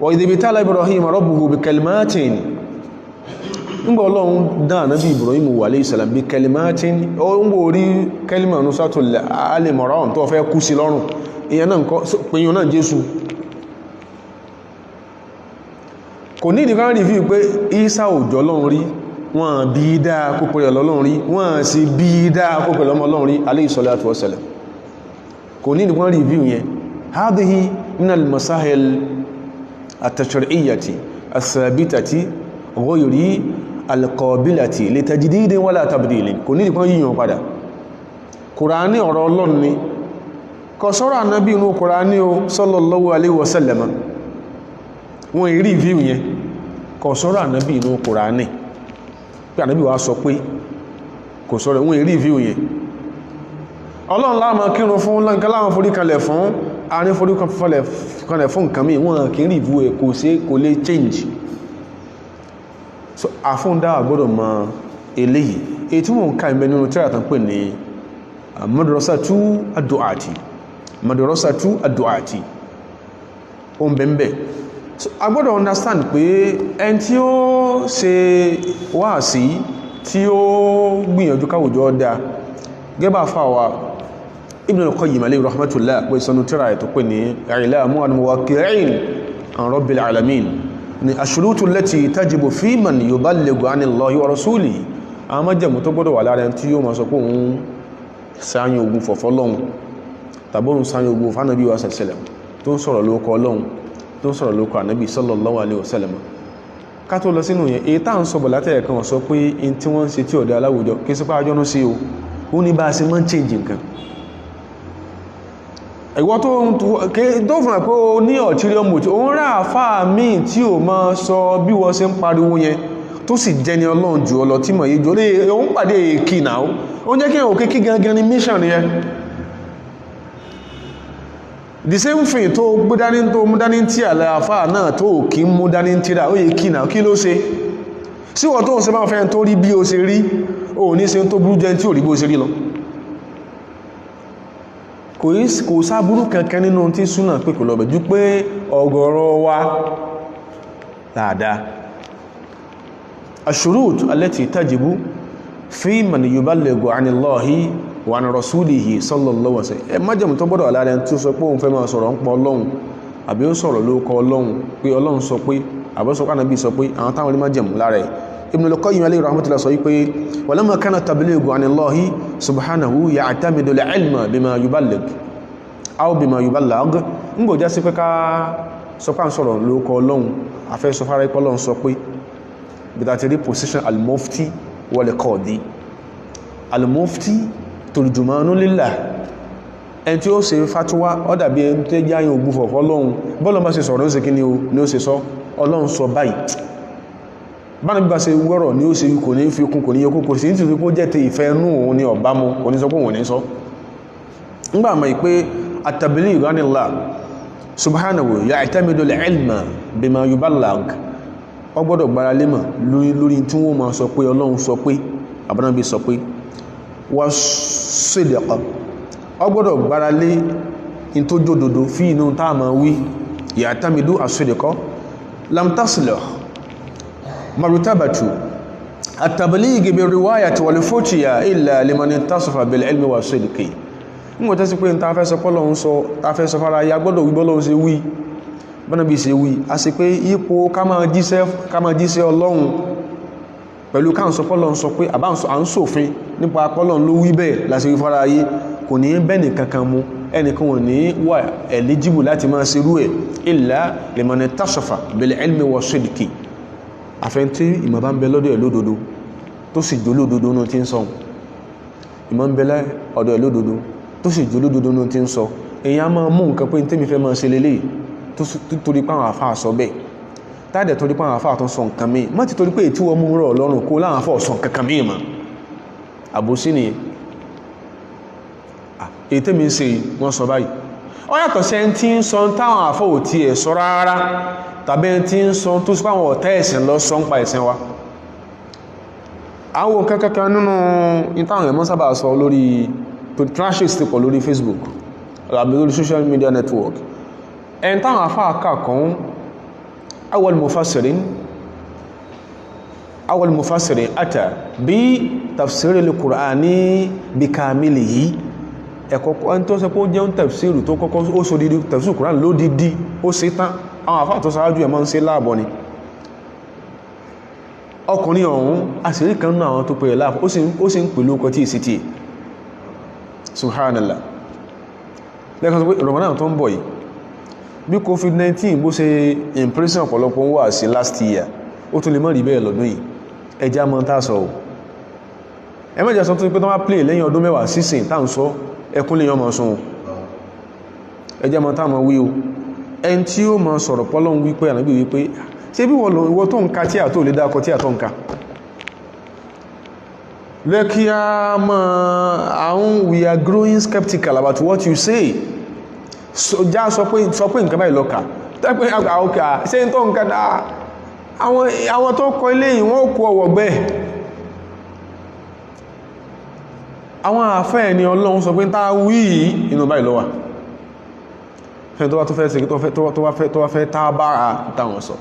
wa idhibtala Ibrahim rabbuhu bí kalimati nígbà Ọlọ́run dán Ànábì Ibrahim wà alayhi salam bí kalimati ó ń gbò rí kẹlìmà ní Suratul Al-Imran tó fẹ́ kú sí lọ́rùn ìyẹn náà pèyàn náà Jésù kò ní ìdíkan rí fi pé Ìsá òjò Ọlọ́run rí wọ́n bí dáa kó pẹ̀lú Ọlọ́run rí wọ́n sì bí dáa kó pẹ̀lú Ọlọ́run rí alayhi salatu wassalam kò ní ìdíkan rí fi yẹn hadhihi min al-masahil at-tashri'iyyati as-sabitati ghayri al-qabilati li tajdidin wala tabdilin kò ní ìdíkan yíyan padà Kùránì ọ̀rọ̀ Ọlọ́run ni kò sọ̀rọ̀ Ànábì inú Kùránì o sallallahu alayhi wa sallam wọ́n ìrí fi yẹn kò sọ̀rọ̀ Ànábì inú Kùránì pé Ànábì wá sọ pé kò sọ̀rọ̀ wọ́n èrí ìfí òyìn Ọlọ́run láàmà kírun fún lọ́nkẹ́ láwọn forí kalẹ̀ fún a ní forí kanlẹ̀ fún nǹkan míì wọ́n kì í rí ìbú ẹ̀ kò lè change. So àfúndáwà gbọ́dọ̀ mọ eléyìí èyí tí wọ́n ń ká ìbẹ̀ nínú tíra tán pè ní madrasatu ad-du'ati o ń bẹ̀m̀bẹ̀. So a gbọ́dọ̀ understand pé ẹni tí ó ṣe wáàsí tí ó gbìyànjú káwùjọ ọdá gẹ́bà fáwà Ibn al-Qayyim alayhi rahmatullah pé sanu tíra ẹ̀ tó pè ní i'lamu al-muwaqqi'in an rabbil alamin ni ash-shurutu allati tajibu fi man yuballighu 'ani Allahi wa rasulihi àwọn májẹ̀mú tó gbọ́dọ̀ wà lára ẹni tí yóò máa sọ pé òun sáyìn ogun fọ̀fọ́ lọ́hun tàbí òun sáyìn ogun fánàbí wa sallam tó ń sọ̀rọ̀ lókọ Ọlọ́hun tó ń sọ̀rọ̀ lókọ ànábì sallallahu alaihi wasallam ká tó lọ sínú yẹn èyí tá ń sọ bọ̀ látẹ̀ẹ̀ kan sọ pé in tí wọ́n ń ṣe tí ọ̀dẹ́ aláwùjọ kí sí pé àjọ́nú sí o ó ní bá a ṣe mọ́ ń change nǹkan ìwọ́n tó fún àpé o ní ulterior motive òun rá àfáà míì tí ò mọ́ sọ bí wọ́n ṣe ń pariwo yẹn tó sì jẹni Ọlọ́run jù ọlọ tí mọ̀ yí jù ó ń pàdé èkì náà ó ń jẹ́ kí òkè kí gangan ni mission yẹn the same thing tó mú dání tí àlẹ́ àfáà náà tó kí mú dání tí rà ó yẹ kí náà kí ló ṣe sí wọ́n tó ń ṣe máa fẹ́ tó rí bí ó ṣe rí ó ní ṣe tó burú jẹ́ tí ò rí bí ó ṣe rí lọ kò sáburú kankan nínú tí súnà pé kò lọ bẹ̀ jú pé ọ̀gọ̀rọ̀ wa dáadáa الشروط التي تجب في من يبلغ عن الله وعن رسوله صلى الله عليه وسلم májẹ̀mú tó gbọ́dọ̀ ala en tó sọ pé òun fẹ́ máa sọ̀rọ̀ npa Ọlọ́hun àbí ó sọ̀rọ̀ lóko Ọlọ́hun pé Ọlọ́hun sọ pé àbí sọ kan Ànábì sọ pé àwọn táwọn rí májẹ̀mú lára ẹ̀ Ibn al-Qayyim alayhi rahmatullah sọ pé walamma kana tablighu an Allah subhanahu ya'tamidu al-ilma bima yuballigh aw bima yuballigh ngo já sí pé ká sọ pé an sọ̀rọ̀ lóko Ọlọ́hun afẹ́ sọ fara ipo Ọlọ́hun sọ pé بتاعتري position المفتي والقاضي المفتي ترجمان لله ẹni tí ó ṣe fatuwa ó dàbí ẹni tó jẹ́ àyàn ògùn fọ̀fọ́ Ọlọ́run bọ́lọ̀ bá ṣe sọ̀rọ̀ ó ṣe kí ni ó ṣe sọ Ọlọ́run sọ báyìí bára bí bá ṣe wọ́rọ̀ ni ó ṣe kò ní fi kún kò ní yọkún kò sí ní tìtù kó jẹ́ ti ìfẹ́ inú òun ni ọ̀bá mu kò ní sọ pé òun ní sọ ńgbà mọ̀ pé at-tabligh anillah subhanahu ya'tamidu al-ilma bima yuballigh ó gbọ́dọ̀ gbára lé mọ̀ lórí tí wọ́n máa sọ pé Ọlọ́run sọ pé àbánábí sọ pé wà sídẹ̀kọ́ ó gbọ́dọ̀ gbára lé in tó jódodo fi inú táà máa wí ya'tamidu as-sidqa lam tasluh marutabatu at-tabligh bi riwayati wal futya illa liman ittasafa bil ilmi was sidqi mo tẹ́ sí pé ta fẹ́ sọ pé Ọlọ́run sọ ta fẹ́ sọ fara ya gbọ́dọ̀ wí bọ́lọ́run ṣe wí bọ́nà bí ṣe wí a sì pé ipò ká máa jíṣẹ́ Ọlọ́run pẹ̀lú ká ń sọ pọ́lọ́run sọ pé àbá à ń ṣòfin nípa pọ́lọ́run ló wí bẹ́ẹ̀ láti rí fara ayé kò ní bẹ́ẹ̀nì kankan mú ẹnìkan ò ní wà eligible láti máa ṣerú ẹ̀ illa liman ittasafa bil ilmi wa sidqi àfẹ́ntí ìmọ̀ bá ń bẹ lọ́dọ̀ ẹ̀ lódodo tó sì jó lódodo náà tí ń sọ ìmọ̀ ń bẹ lọ́dọ̀ ẹ̀ lódodo tó sì jó lódodo náà tí ń sọ èyàn máa mú nǹkan pé tẹ́mi fẹ́ máa ṣe lélẹ́yìí torí pé àwọn àfáà sọ bẹ́ẹ̀ táàdẹ̀ torí pé àwọn àfáà tó sọ nǹkan mí má ti torí pé tí wọ́n mú rọ̀ lọ́rùn kó láwọn àfáà sọ nǹkan mí ma àbòsí ni èyí tẹ́mi ń ṣe wọ́n sọ báyìí ó yàtọ̀ sí ẹni tí ń sọ táwọn àfáà ò tiẹ̀ sọ rárá tàbí ẹni tí ń sọ tó sì pàwọn ọ̀tá ẹ̀sìn lọ sọ ń pa ẹ̀sìn wa àwọn kankan nínú ìtàwọn ẹ̀mọ́ sábà sọ lórí trashes ti pọ̀ lórí Facebook àbí lórí social media network ẹn táwọn afáà kàkún awal mufassirin ata bí tafsiri al-Qur'ani bí kàmìlì yìí ẹ̀kọ́kọ́ ẹn tó sẹ pé ó jẹun tafsiri tó kọ́kọ́ ó so dídí tafsiri Qur'an ló dídí ó ṣe tán àwọn afáà tó sáájú ẹ̀mọ́ ń ṣe láàbọ̀ ni ọkùnrin ọ̀hún àṣírí kan náà àwọn tó pẹ̀lẹ̀ láàbọ̀ ó sì ń pẹ̀lú ọkọ̀ tí ìsìtì subhanallah lẹ́kan sọ pé Ramadan tó ń bọ̀ yìí bí COVID-19 bó ṣe impression ọ̀pọ̀lọpọ̀ ń wà sí last year ó tún lè mọ́ rí bẹ́ẹ̀ lọ́dún yìí ẹjá mọ́ tá sọ ò ẹmẹ́jà sọ tó pé tó wá play lẹ́yìn ọdún mẹ́wàá sísìn tá ń sọ ẹkún lè yán mọ́ sún ẹjá mọ́ tá mọ́ wí o ẹn tí ó mọ́ sọ̀rọ̀ pọ́lọ́n wípé ànábì wípé ṣé bí wọ́n tó ń ka tí àtó lè dákọ tí àtọ́ ń ka lẹ́kí a mọ́ àwọn we are growing skeptical about what you say já sọ pé nǹkan báyìí lọ́kà tẹ́pẹ́ àwọ̀kà ṣe ń tó nǹkan dáa àwọn tó kọ ilé yìí wọ́n kó ọwọ̀ gbẹ́ àwọn àfẹ́ ẹni Ọlọ́run sọ pé tá wí inú báyìí lọ́wà fẹ́ tó wá tó fẹ́ sí tó wá fẹ́ tá bára táwọn sọ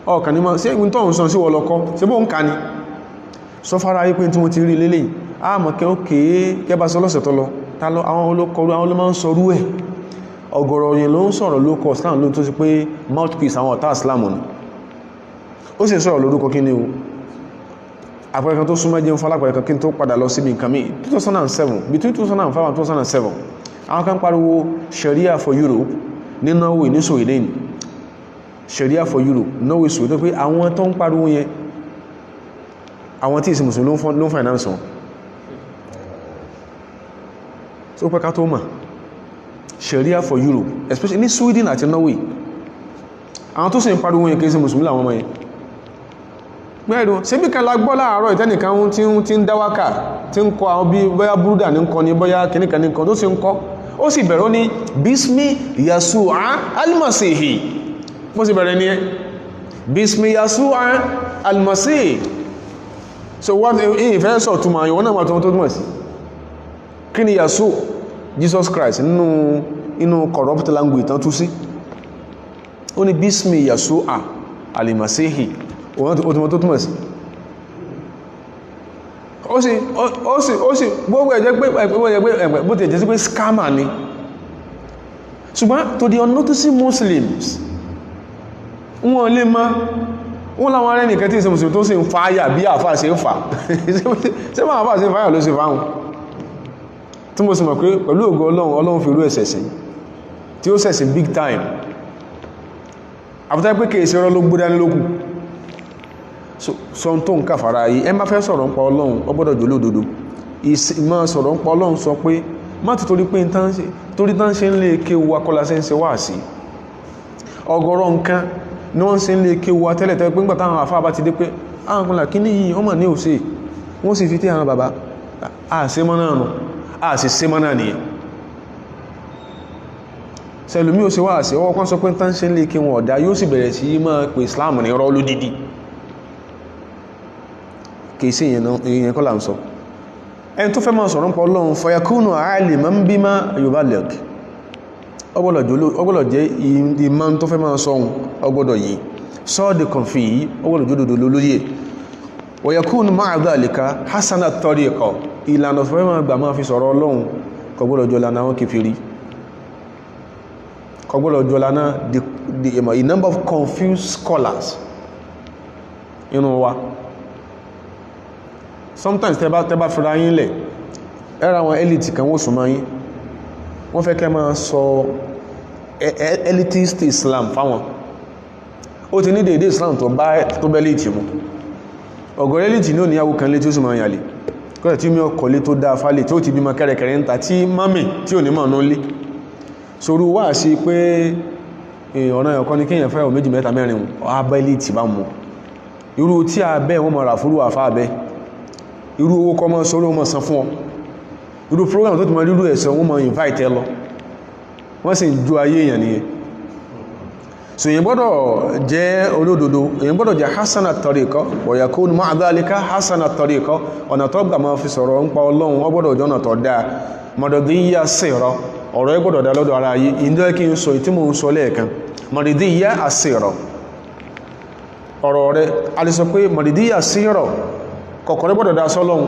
ọkàn ní mọ́ sí ìwọ̀n tó ń sọ sí wọlọ́kọ́ sí bó ń ká ní sọ fara yí pé tí mo ti rí lélẹ̀ àmọ́ kẹ́ ó kéé kẹba sọ lọ́sẹ̀ tó lọ àwọn olókọrú àwọn olómọ́ ń sọrú ẹ̀ ọ̀gọ̀rọ̀ yẹn ló ń sọ̀rọ̀ lókọ Islam ló tó sí pé mouthpiece àwọn ọ̀tá Islam ni ó sì sọ̀rọ̀ lórúkọ kí ni o àpẹẹrẹ kan tó súnmọ́ jẹun fọ́lápẹ̀rẹ̀ kan kí n tó padà lọ síbi nǹkan míì 2007 between 2005 and 2007 àwọn kan pariwo Sharia for Europe ní Norway ní Sweden Sharia for Europe Norway Sweden pé àwọn tó ń pariwo yẹn àwọn tí ìsìn mùsùlùmí ló ń finance wọn tó pẹ́ ká tó mọ̀ Sharia for Europe especially ní Sweden àti Norway àwọn tó sì ń pariwo yẹn kìí ṣe mùsùlùmí làwọn ọmọ yẹn mẹ́rin ṣe bí kan lágbọ́ láàárọ̀ ìtẹ́nìkan tí ń dáwákà tí ń kọ àwọn bí bóyá búrúdà ní kọ ní bóyá kìníkà ní kọ tó sì ń kọ ó sì bẹ̀rẹ̀ ní bísmí Yasu'a al-Masihi bó sì bẹ̀rẹ̀ ní ẹ bísmí Yasu'a al-Masihi so wọ́n ìfẹ́ sọ túnmọ̀ àyíwọ́n náà tó túnmọ̀ sí kí ni Yasu Jesus Christ nínú corrupt language tán tú sí ó ní bísmí Yasu'a al-Masihi òtùmọ̀ tó túnmọ̀ sí ó sì gbogbo ẹ̀jẹ́ pé bó ti ẹ̀jẹ́ sí pé scammer ni ṣùgbọ́n to the unnoticing Muslims wọ́n lè má wọ́n láwọn arẹ́ nìkan tí ìṣẹ́ Mùsùlùmí tó sì ń fàáyà bí àfáà ṣe ń fà ṣe máa àfáà ṣe ń fàáyà ló ṣe fáhùn tí mo sì mọ̀ pé pẹ̀lú ògo Ọlọ́run fi rú ẹ̀sẹ̀sìn tí ó sẹ̀sìn big time àfútá pé kèèṣẹ́ ọ̀rọ̀ ló gbódá ní lókù sọ tó ń kàfàrà yìí ẹ má fẹ́ sọ̀rọ̀ ń pa Ọlọ́run ó gbọ́dọ̀ jò lódodo ìmọ̀ sọ̀rọ̀ ń pa Ọlọ́run sọ pé má ti torí pé torí tán ṣe ń lè ké wa kọ́lá ṣe ń ṣe wá sí ọ̀gọ̀rọ̀ nǹkan ní wọ́n ṣe ń lè ké wa tẹ́lẹ̀ tẹ́lẹ̀ pé ń gbàtà àwọn àfáà bá ti dé pé àwọn kan là kí ní yìí ọmọ ní òsè wọ́n sì fi tí àwọn bàbá àṣemọ́ náà nù àṣìṣemọ́ náà nìyẹn sẹlùmí ò sí wá àṣẹ ọwọ́ kan sọ pé tán ṣe ń lè ké wọn ọ̀dá yóò sì bẹ̀rẹ̀ sí máa pè Islam ní rọ́ lódìdí kèsí èyàn kọ́lá ń sọ ẹni tó fẹ́ máa sọ̀rọ̀ ń pọ̀ Ọlọ́run fayakúnù aliman bima yuballigh ọgbọ́dọ̀ jẹ́ ìmọ̀ tó fẹ́ máa sọ́hun ọgbọ́dọ̀ yìí sọ́ọ̀dì kan fi yìí ọgbọ́dọ̀ jódòdó lórí ẹ̀ wayakúnù ma'a dhalika hasana tariqa ìlànà fẹ́ máa gbà máa fi sọ̀rọ̀ Ọlọ́run kọgbọ́dọ̀ jọ lànà wọn kèfèrí kọgbọ́dọ̀ jọ lànà the number of confused scholars inú wa sometimes tẹba fira yín lẹ̀ ẹ̀rọ àwọn elite kan wó súnmọ́ yín wọ́n fẹ́ kẹ́ máa sọ elitist Islam fáwọn ó ti ní dédé Islam tó bẹ́ elite mú ọ̀gọ̀rọ̀ elite ní òníyàwó kan lé tí ó sì máa yàlè kọ́lẹ̀ tí mi ọkọ̀ lé tó dáa fálẹ̀ tí ó ti bímọ kẹ́rẹ̀kẹ́rẹ́ ń ta tí mọ́mì tí ò ní mọ̀ náà lé sorú wá sí pé ọ̀nà ẹ̀kọ́ ní kíyàn fẹ́ méjì mẹ́ta mẹ́rin abẹ́ elite bá mú irú tí a bẹ́ wọ́n mọ̀ rà fúrú àfá abẹ́ irú owó kọ́ mọ́ sọ́rọ̀ mọ́ san fún ọ irú program tó ti mọ́ rírú ẹ̀sẹ̀ wọ́n mọ́ invite ẹ lọ wọ́n sì ju ayé èèyàn nìyẹn so èyàn gbọ́dọ̀ jẹ́ olódodo èyàn gbọ́dọ̀ jẹ́ hasana tariqa wa yakunu ma'a dhalika hasana tariqa ọ̀nà tó gbà máa fi sọ̀rọ̀ ń pa Ọlọ́run wọ́n gbọ́dọ̀ jọ́nà tó dáa madadiyya sira ọ̀rọ̀ ẹ gbọ́dọ̀ dá lọ́dọ̀ ara yìí ìjọ́ kí n sọ ìtí mò ń sọ lẹ́ẹ̀kan madadiyya as-sira ọ̀rọ̀ rẹ̀ a lè sọ pé madadiyya sira kọ̀kọ̀rẹ́ gbọ́dọ̀ dá sọ́lọ́run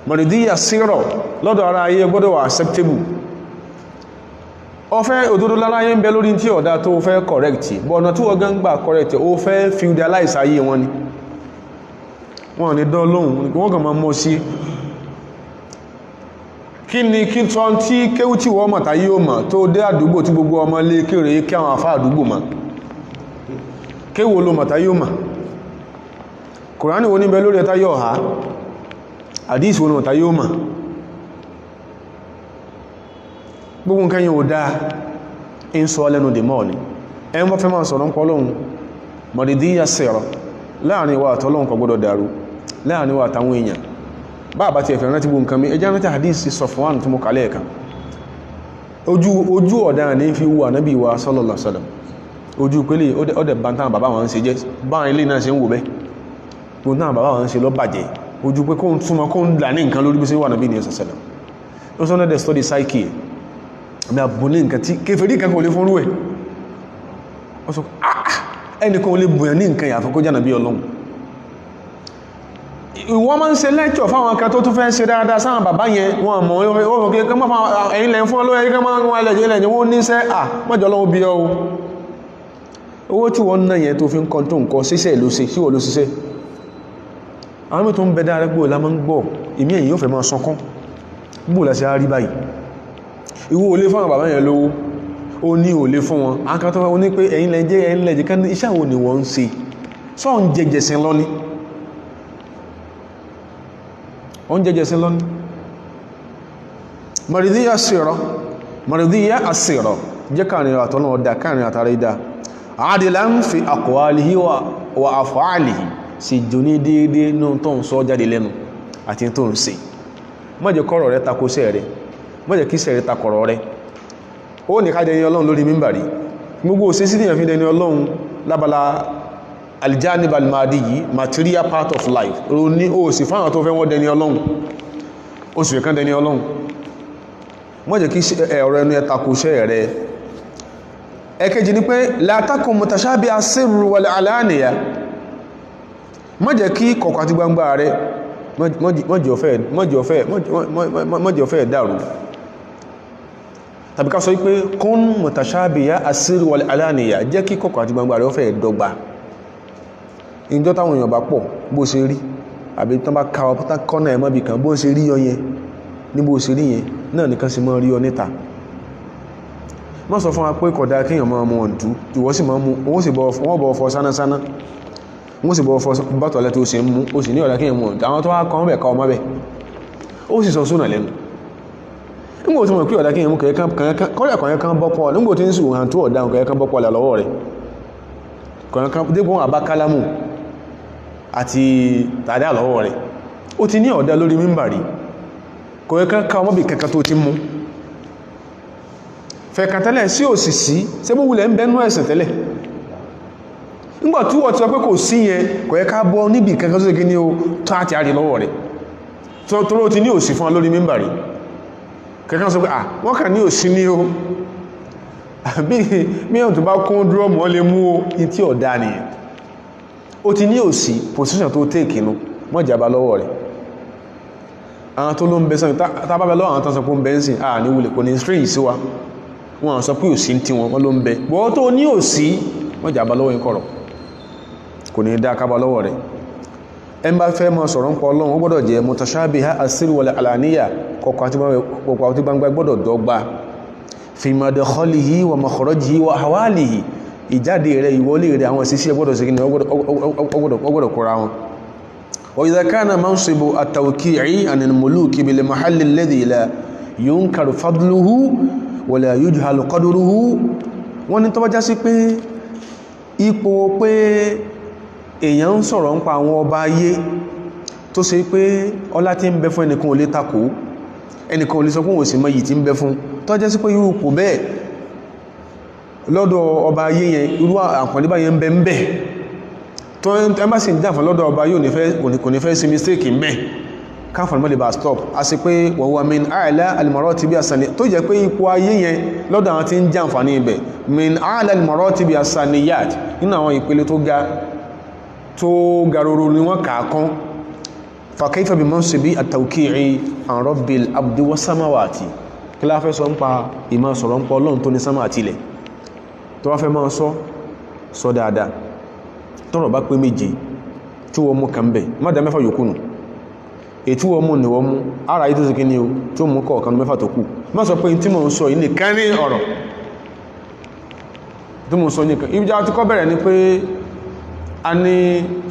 mọ̀rìdíyà sírọ̀ lọ́dọ̀ ara ayé gbọ́dọ̀ wà acceptable ó fẹ́ òdodo láráyé ń bẹ lórí tí ọ̀dá tó fẹ́ correct bọ̀nà tí wọ́n gán gbà correct ó fẹ́ feudalize ayé wọn ni wọ́n ní dán lóhun wọ́n kàn máa mọ́ sí kí ni kí tán tí kéwú tí wọ́n mọ̀ táyé ó mọ̀ tó dé àdúgbò tí gbogbo ọmọ lé kéré kí àwọn àfá àdúgbò mọ̀ kéwú ló mọ̀ táyé ó mọ̀ Kùránì wo ní bẹ lórí ẹta yóò ha àdísì wọn ọ̀ta yóò mọ̀ gbogbo nǹkan yóò dáa in sọ lẹ́nu dè mọ́ ní ẹn wọ́n fẹ́ máa sọ̀rọ̀ ń pọ́lọ́hun mọ̀dìdíyà sẹ̀rọ̀ láàrin wa àtọ́lọ́hun kò gbọ́dọ̀ dàrú láàrin wa àtàwọn èèyàn bá àbá ti ẹ̀fẹ̀ rántí gbogbo nǹkan mi ẹjá rántí àdísì Safwan tí mo kàlẹ̀ ẹ̀kan ojú ọ̀daràn ní fi wà nábì wa sallallahu alaihi wasallam ojú pélé ọdẹ̀ bá tán bàbá wọn ṣe jẹ́ báwọn ilé náà ṣe ń wò bẹ́ gbogbo náà bàbá wọn ṣe lọ bàjẹ́ ojú pé kóhun túnmọ́ kóhun dà ní nǹkan lórí bí sí wà nábì ní sallallahu ó sọ́nà dẹ̀ study psyche àmì àbúlé nǹkan tí kéfèrí kan kò lè fún rú ẹ̀ ó sọ ẹnìkan lè bùyàn ní nǹkan ìyàfẹ́ kó jẹ́ bí Ọlọ́run wọ́n máa ń ṣe lẹ́kṣọ̀ fáwọn kan tó tún fẹ́ ṣe dáadáa sáwọn bàbá yẹn wọ́n mọ̀ ẹ̀yìn lẹ́yìn fún ọlọ́wọ́ ẹ̀yìn kan wọ́n lẹ́jẹ́ lẹ́jẹ́ wọ́n níṣẹ́ mọ́jọ́ Ọlọ́run bí ọ owó tí wọ́n náà yẹn tó fi ń kọ́ tó nǹkan ṣíṣẹ́ ló ṣe síwọ̀ ló ṣiṣẹ́ àwọn mí tó ń bẹ dáadáa gbò lámọ́ ń gbọ́ ìmí ẹ̀yìn yóò fẹ́ máa sọkún gbò lẹ́sẹ̀ á rí báyìí ìwọ olé fún àwọn bàbá yẹn lówó ó ní olé fún wọn akátọ́ wọn ní pé ẹ̀yin lẹ́jẹ́ kan iṣẹ́ àwọn ni wọ́n ń ṣe sọ́ ń jẹjẹsẹ̀ lọ́ní maridiyya asira jẹ́ káàrin àtọ́nà ọ̀dá káàrin àtàrí ìdá adilan fi aqwalihi wa af'alihi sì jò ní déédé ní tó ń sọ jáde lẹ́nu àti tó ń ṣe má jẹ́ kọ́rọ̀ rẹ̀ takó sẹ́ rẹ̀ má jẹ́ kí sẹ́ rẹ̀ takọ̀rọ̀ rẹ̀ ó ní ká dẹni Ọlọ́run lórí mímbàrí gbogbo òsì sí ìyàn fi dẹni Ọlọ́run lábala aljanib almadi yìí material part of life ó ní ó sì fáwọn tó fẹ́ wọ́n dẹni Ọlọ́run ó sì fẹ́ dẹni Ọlọ́run má jẹ́ kí ọ̀rọ̀ ẹnu ẹ takó sẹ́ rẹ̀ ẹ̀kejì ni pé la takun mutashabiha as-sirr wal alaniya má jẹ́ kí kọ̀kọ̀ àti gbangba rẹ̀ mọ́jọ fẹ́ dàrú tàbí ká sọ wípé kún mutashabiha as-sirr wal alaniya jẹ́ kí kọ̀kọ̀ àti gbangba rẹ̀ ó fẹ́ dọ́gba ìjọ táwọn èèyàn bá pọ̀ bó ṣe rí àbí tán bá ká ọpútà kọ́nà ẹ̀mọ́bì kan bó ṣe rí ọ yẹn ní bó ṣe rí yẹn náà nìkan sì mọ́ rí ọ níta mọ́ sọ fún wa pé kódà kéèyàn máa mú ọ̀dú ìwọ sì máa mú wọ́n sì bọ́ fọ́ sánásáná wọ́n sì bọ́ fọ́ bátọ̀lẹ́ tó ṣe ń mú ó sì ní ọ̀dá kéèyàn mú ọ̀dú àwọn tó wá kọ́ mẹ́ ká ọmọ bẹ́ ó sì sọ súnà lẹ́nu nígbò tí mọ̀ pé ọ̀dá kéèyàn mú kọ̀ọ̀yẹ̀ kan bọ́pọ̀ nígbò tí ń sùn hàn tó ọ̀dá kọ̀ọ̀yẹ̀ kan bọ́pọ̀ lọ́wọ́ rẹ̀ kọ̀ọ̀yẹ̀ dépò àbá kálámù àti tàdá lọ́wọ́ rẹ̀ ó ti ní ọ̀dá lórí mímbàrí kọ̀ọ̀yẹ̀ kan ká ọmọ bì kankan tó ti mú fẹ̀kàtẹ́lẹ̀ sí òsìsí ṣe bó wulẹ̀ ń bẹ́nú ẹ̀sìn tẹ́lẹ̀ nígbà tí wọ́n ti sọ pé kò sí yẹn kò yẹ ká bọ́ níbi kankan tó ṣe kí ní o tó àti àrí lọ́wọ́ rẹ̀ tó ló ti ní òsì fún lórí mímbàrí kankan sọ pé wọ́n kà ní òsì ní o bí mìíràn tó bá kún dúrọ́mù wọ́n lè mú o in tí ọ̀dá nìyẹn ó ti ní òsì position tó tèkì nù wọ́n jàbá lọ́wọ́ rẹ̀ àwọn tó ló ń bẹ sọ́yìn tábàbẹ̀ lọ́wọ́ àwọn tán sọ pé ń bẹ ń sìn ní wulẹ̀ kò ní string sí wa wọ́n sọ pé òsì tí wọ́n ló ń bẹ bọ́ tó ní òsì wọ́n jàbá lọ́wọ́ ìkọ̀rọ̀ kò ní dá kábà lọ́wọ́ rẹ̀ ẹn bá fẹ́ mọ́ sọ̀rọ̀ ń pọ̀ Ọlọ́run ó gbọ́dọ̀ jẹ́ mutashabiha as-sirr wal alaniya kọ̀kọ̀ àti gbangba gbọ́dọ̀ dọ́gba fi madkhalihi wa makhrajihi wa ahwalihi ìjáde rẹ̀ ìwọlé rẹ̀ àwọn ìṣesí gbọ́dọ̀ sí kíni ọgbọ́dọ̀ kóra wọn wa idha kana mansibu at-tawqi'i an al-muluki bil mahalli alladhi la yunkaru fadluhu wala yujhalu qadruhu wọ́n ní tó bá já sí pé ipò pé èèyàn ń sọ̀rọ̀ ń pa àwọn ọba ayé tó ṣe pé ọlá tí ń bẹ fún ẹnìkan ò lè takò ẹnìkan ò lè sọ fún òsì mọ́ yìí tí ń bẹ fún tó jẹ́ sí pé irú ipò bẹ́ẹ̀ lọ́dọ̀ ọba ayé yẹn irú àǹfààní báyẹn ń bẹ ń bẹ tó ẹmbá sì ń jàǹfà lọ́dọ̀ ọba yóò kò ní fẹ́ sí mistake ń bẹ káfàní mọ́lẹ̀ bá stop a sì pé wọ̀wọ̀ min a'la al-maratibi as-sani tó jẹ́ pé ipò ayé yẹn lọ́dọ̀ àwọn tí ń jàǹfà ní ibẹ̀ min a'la al-maratibi as-saniyat nínú àwọn ìpele tó ga roro ni wọ́n kàákan fa kayfa bi mansibi at-tawqi'i an rabbil abdi was samawati kí la fẹ́ sọ ń pa ìmọ̀ sọ̀rọ̀ ń pa Ọlọ́run tó ní sánmà àti ilẹ̀ tó wá fẹ́ máa sọ dáadáa tọ́rọ̀ bá pé méje tí wọ́n mú kan bẹ̀ má dá mẹ́fà yòókù nù ètí wọ́n mú ní wọ́n mú ara yìí tó sì kí ní o tí ó mú kọ̀ọ̀kan mẹ́fà tó kù má sọ pé tí mò ń sọ yìí nìkan ní ọ̀rọ̀ tí mò ń sọ nìkan ibi já ti kọ́ bẹ̀rẹ̀ ni pé a ní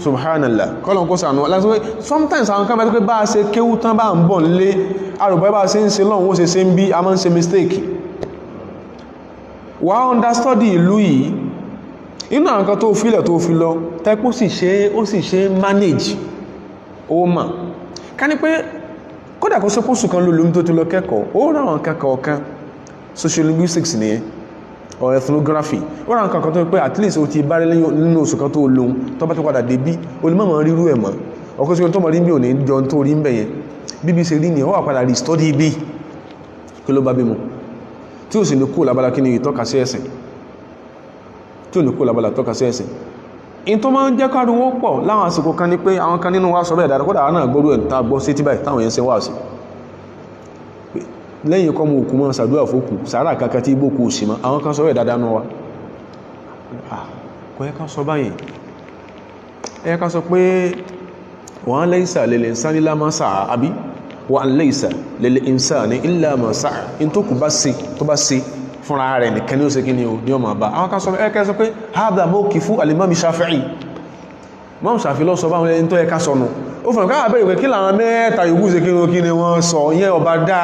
subhanallah kọ́lọ̀ kó sànú lásìwé sometimes àwọn kan bẹ́ẹ̀ pé bá a ṣe kéwú tán bá ń bọ̀ nílé arùbọ̀ bá a ṣe ń ṣe lọ́hun ó ṣe ń bí a máa ń ṣe mistake wà á understudy ìlú yìí inú àwọn kan tó fílẹ̀ tó fi lọ tẹ́pọ̀ sì ṣe manage ó mà ká ní pé kódà kó sókósù kan ló lómi tó ti lọ kẹ́kọ̀ọ́ ó ráwọn kẹ́kọ̀ọ́ kan sociolinguistics nìyẹn or ethnography ó ra nǹkan kan tó pé at least o ti bá rí nínú oṣù kan tó lóhun tó bá tó padà dé bí olùmọ̀mọ̀ rírú ẹ̀ mọ́ ọkọ̀ sí tó mọ̀ rí bí ò ní jọ tó rí ń bẹ̀yẹn bíbí ṣe rí ní ọwà padà rí study bí kí ló bá bí mu tí ó sì ní kó lábala kí ni ìtọ́ka sí ẹ̀sìn tí ó ní kó lábala tọ́ka sí ẹ̀sìn in tó máa ń jẹ́ káriwó pọ̀ láwọn àsìkò kan ní pé àwọn kan nínú wa sọ bẹ́ẹ̀ dáadáa kódà àwọn náà gbọ́rú ẹ̀ tá gbọ́ sí tí báyìí táwọn yẹn ṣe wá sí lẹ́yìn kọ́ mú òkú mọ́ sàdúrà fókù sàárà kankan tí ibókù òsì mọ́ àwọn kan sọ bẹ́ẹ̀ dáadáa náà wa kò yẹ ká sọ báyìí ẹ ká sọ pé wa laysa lil insani illa ma sa'a àbí wa laysa lil insani illa ma sa'a in tó kù bá ṣe tó bá ṣe fúnra rẹ̀ nìkan ní ó ṣe kí ni ó ní ọmọ bá àwọn kan sọ ẹ ká sọ pé hadha mawqifu al-imam Shafi'i Imam Shafi'i lọ sọ bá wọn ẹni tó yẹ ká sọnù ó fọ̀nà káà bẹ̀rẹ̀ pé kí làwọn mẹ́ta yòókù ṣe kí ni wọ́n sọ yẹn ọba dá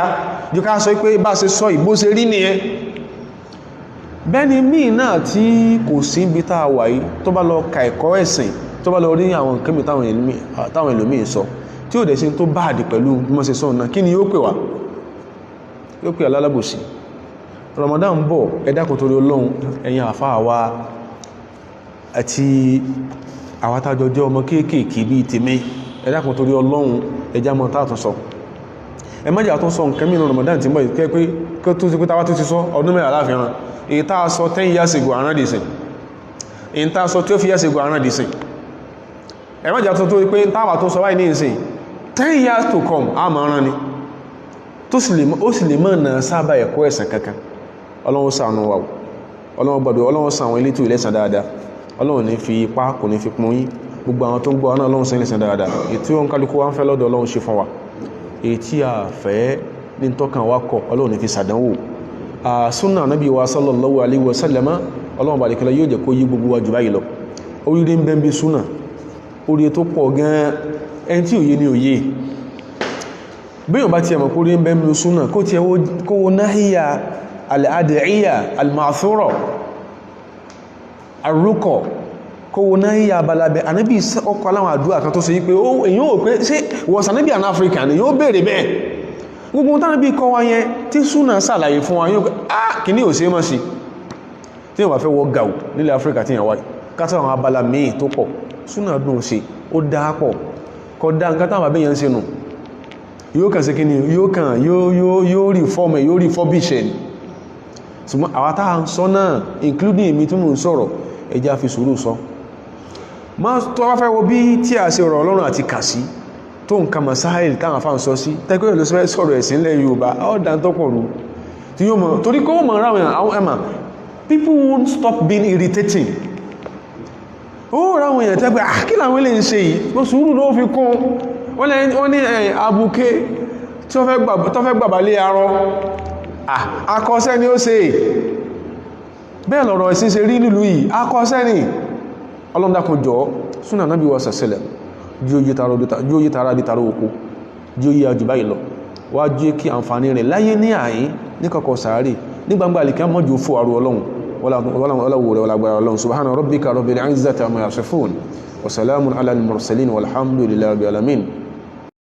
jù ká sọ pé bá ṣe sọ ìbó ṣe rí nìyẹn bẹ́ni míì náà tí kò sí ibi tá a wà yìí tó bá lọ ka ẹ̀kọ́ ẹ̀sìn tó bá lọ rí àwọn nǹkan mi táwọn ẹlòmíì sọ tí ó dẹ̀ sí tó báàdì pẹ̀lú bí wọ́n ṣe sọ náà kí ni yóò pè wá yóò pè alálábòsí Ramadan bọ̀ ẹ dákun torí Ọlọ́run ẹ̀yin àfáà wa àti àwọn tájọ jẹ́ ọmọ kéékèèké bíi tèmi ẹ dákun torí Ọlọ́run ẹjá mọ́ tààtún sọ ẹ mọ́jà tó sọ nǹkan mìíràn Ramadan tí mọ́ ìkẹ́ pé kí ó tó ti pé tàwà tó ti sọ ọdún mẹ́rin aláàfihàn èyí tàà sọ 10 years ago àrán dìsìn èyí tàà sọ 12 years ago àrán dìsìn ẹ mọ́jà tó tó pé tàwà tó sọ wáyé ní ìsìn 10 years to come a mọ̀ ọ̀rán ni ó sì lè mọ́ náà sábà ẹ̀kọ́ ẹ̀sìn kankan Ọlọ́run ṣàánú wa Ọlọ́run gbọ́dọ̀ Ọlọ́run ṣàwọn elétò ilẹ̀sàn dáadáa Ọlọ́run ní fi ipá kò ní fi pọn yín gbogbo àwọn tó ń gbọ́ náà Ọlọ́run sẹ́yìn lẹ́sàn dáadáa ètí wọn kálukú wá ń fẹ́ lọ́dọ̀ Ọlọ́run ṣe fún wa èyí tí a fẹ́ ní tọ́kàn wá kọ̀ Ọlọ́run ní fi sàdánwò súnà nábì wa sallallahu alaihi wa sallama Ọlọ́run bá dìkẹ́lẹ́ yóò jẹ́ kó yí gbogbo wa jù báyìí lọ oríire ń bẹ́ ń bí súnà oríire tó pọ̀ gan ẹni tí òye ni òye bíyàn bá ti ẹ̀mọ̀ kó rí ń bẹ́ ń bí súnà kó ti kó wo náhíyà al-ad'iyya al-ma'thura arúkọ̀ kó wo náà yíya abalabẹ̀ ànábì ọkọ̀ aláwọn àdúrà kan tó ṣe wípé èyàn ò pé ṣe wọ̀sán náà bí an Africa ni yóò bèèrè bẹ́ẹ̀ gbogbo tánà bí kọ́ wa yẹn tí súnà sàlàyé fún wa yóò pé kì ní ò sí mọ́ sí tí wọ́n bá fẹ́ wọ́ gàù nílẹ̀ Africa tí yẹn wáyé kátà àwọn abala míì tó pọ̀ súnà dùn ṣe ó dá pọ̀ kọ́ dá nǹkan táwọn abẹ́yẹn ń ṣe nù yóò kàn sí kí ni yóò reform yóò refurbish ni ṣùgbọ́n àwọn táà ń sọ náà including èmi tí mò ń sọ̀rọ̀ ẹjá fi sùúrù sọ ma tó wá fẹ́ wo bí tí a ṣe ọ̀rọ̀ Ọlọ́run àti kàsí tó nǹkan masáìlì táwọn afá ń sọ sí tẹ́kọ́ ìlú sọ̀rọ̀ ẹ̀sìn lẹ́ Yorùbá ọ̀dá tó pọ̀ rú tí yóò mọ̀ torí kó mọ̀ ráwọn àwọn ẹ̀mà people won't stop being irritating ó ráwọn èèyàn tẹ́gbẹ́ kí làwọn ilé ń ṣe yìí ló sùúrù ló fi kún wọ́n ní abuké tí wọ́n fẹ́ gbàbálé arọ akọ́ṣẹ́ ni ó ṣe bẹ́ẹ̀ lọ̀rọ̀ ẹ̀sìn ṣe rí nílùú yìí akọ́ṣẹ́ ni ọlọ́mdákun jọ súnà nábì wa sàṣẹlẹ̀ jí ó yí tààrà bí tààrà oko jí ó yí ajù báyìí lọ wá jí kí àǹfààní rẹ̀ láyé ní àyín ní kọ̀kọ̀ sàárè ní gbangba àlìkẹ́ mọ́jú fún àrù Ọlọ́run ọlọ́wọ̀ subhana rabbika rabbil izzati amma yasifun wa salamun ala al-mursalin walhamdulillahi rabbil alamin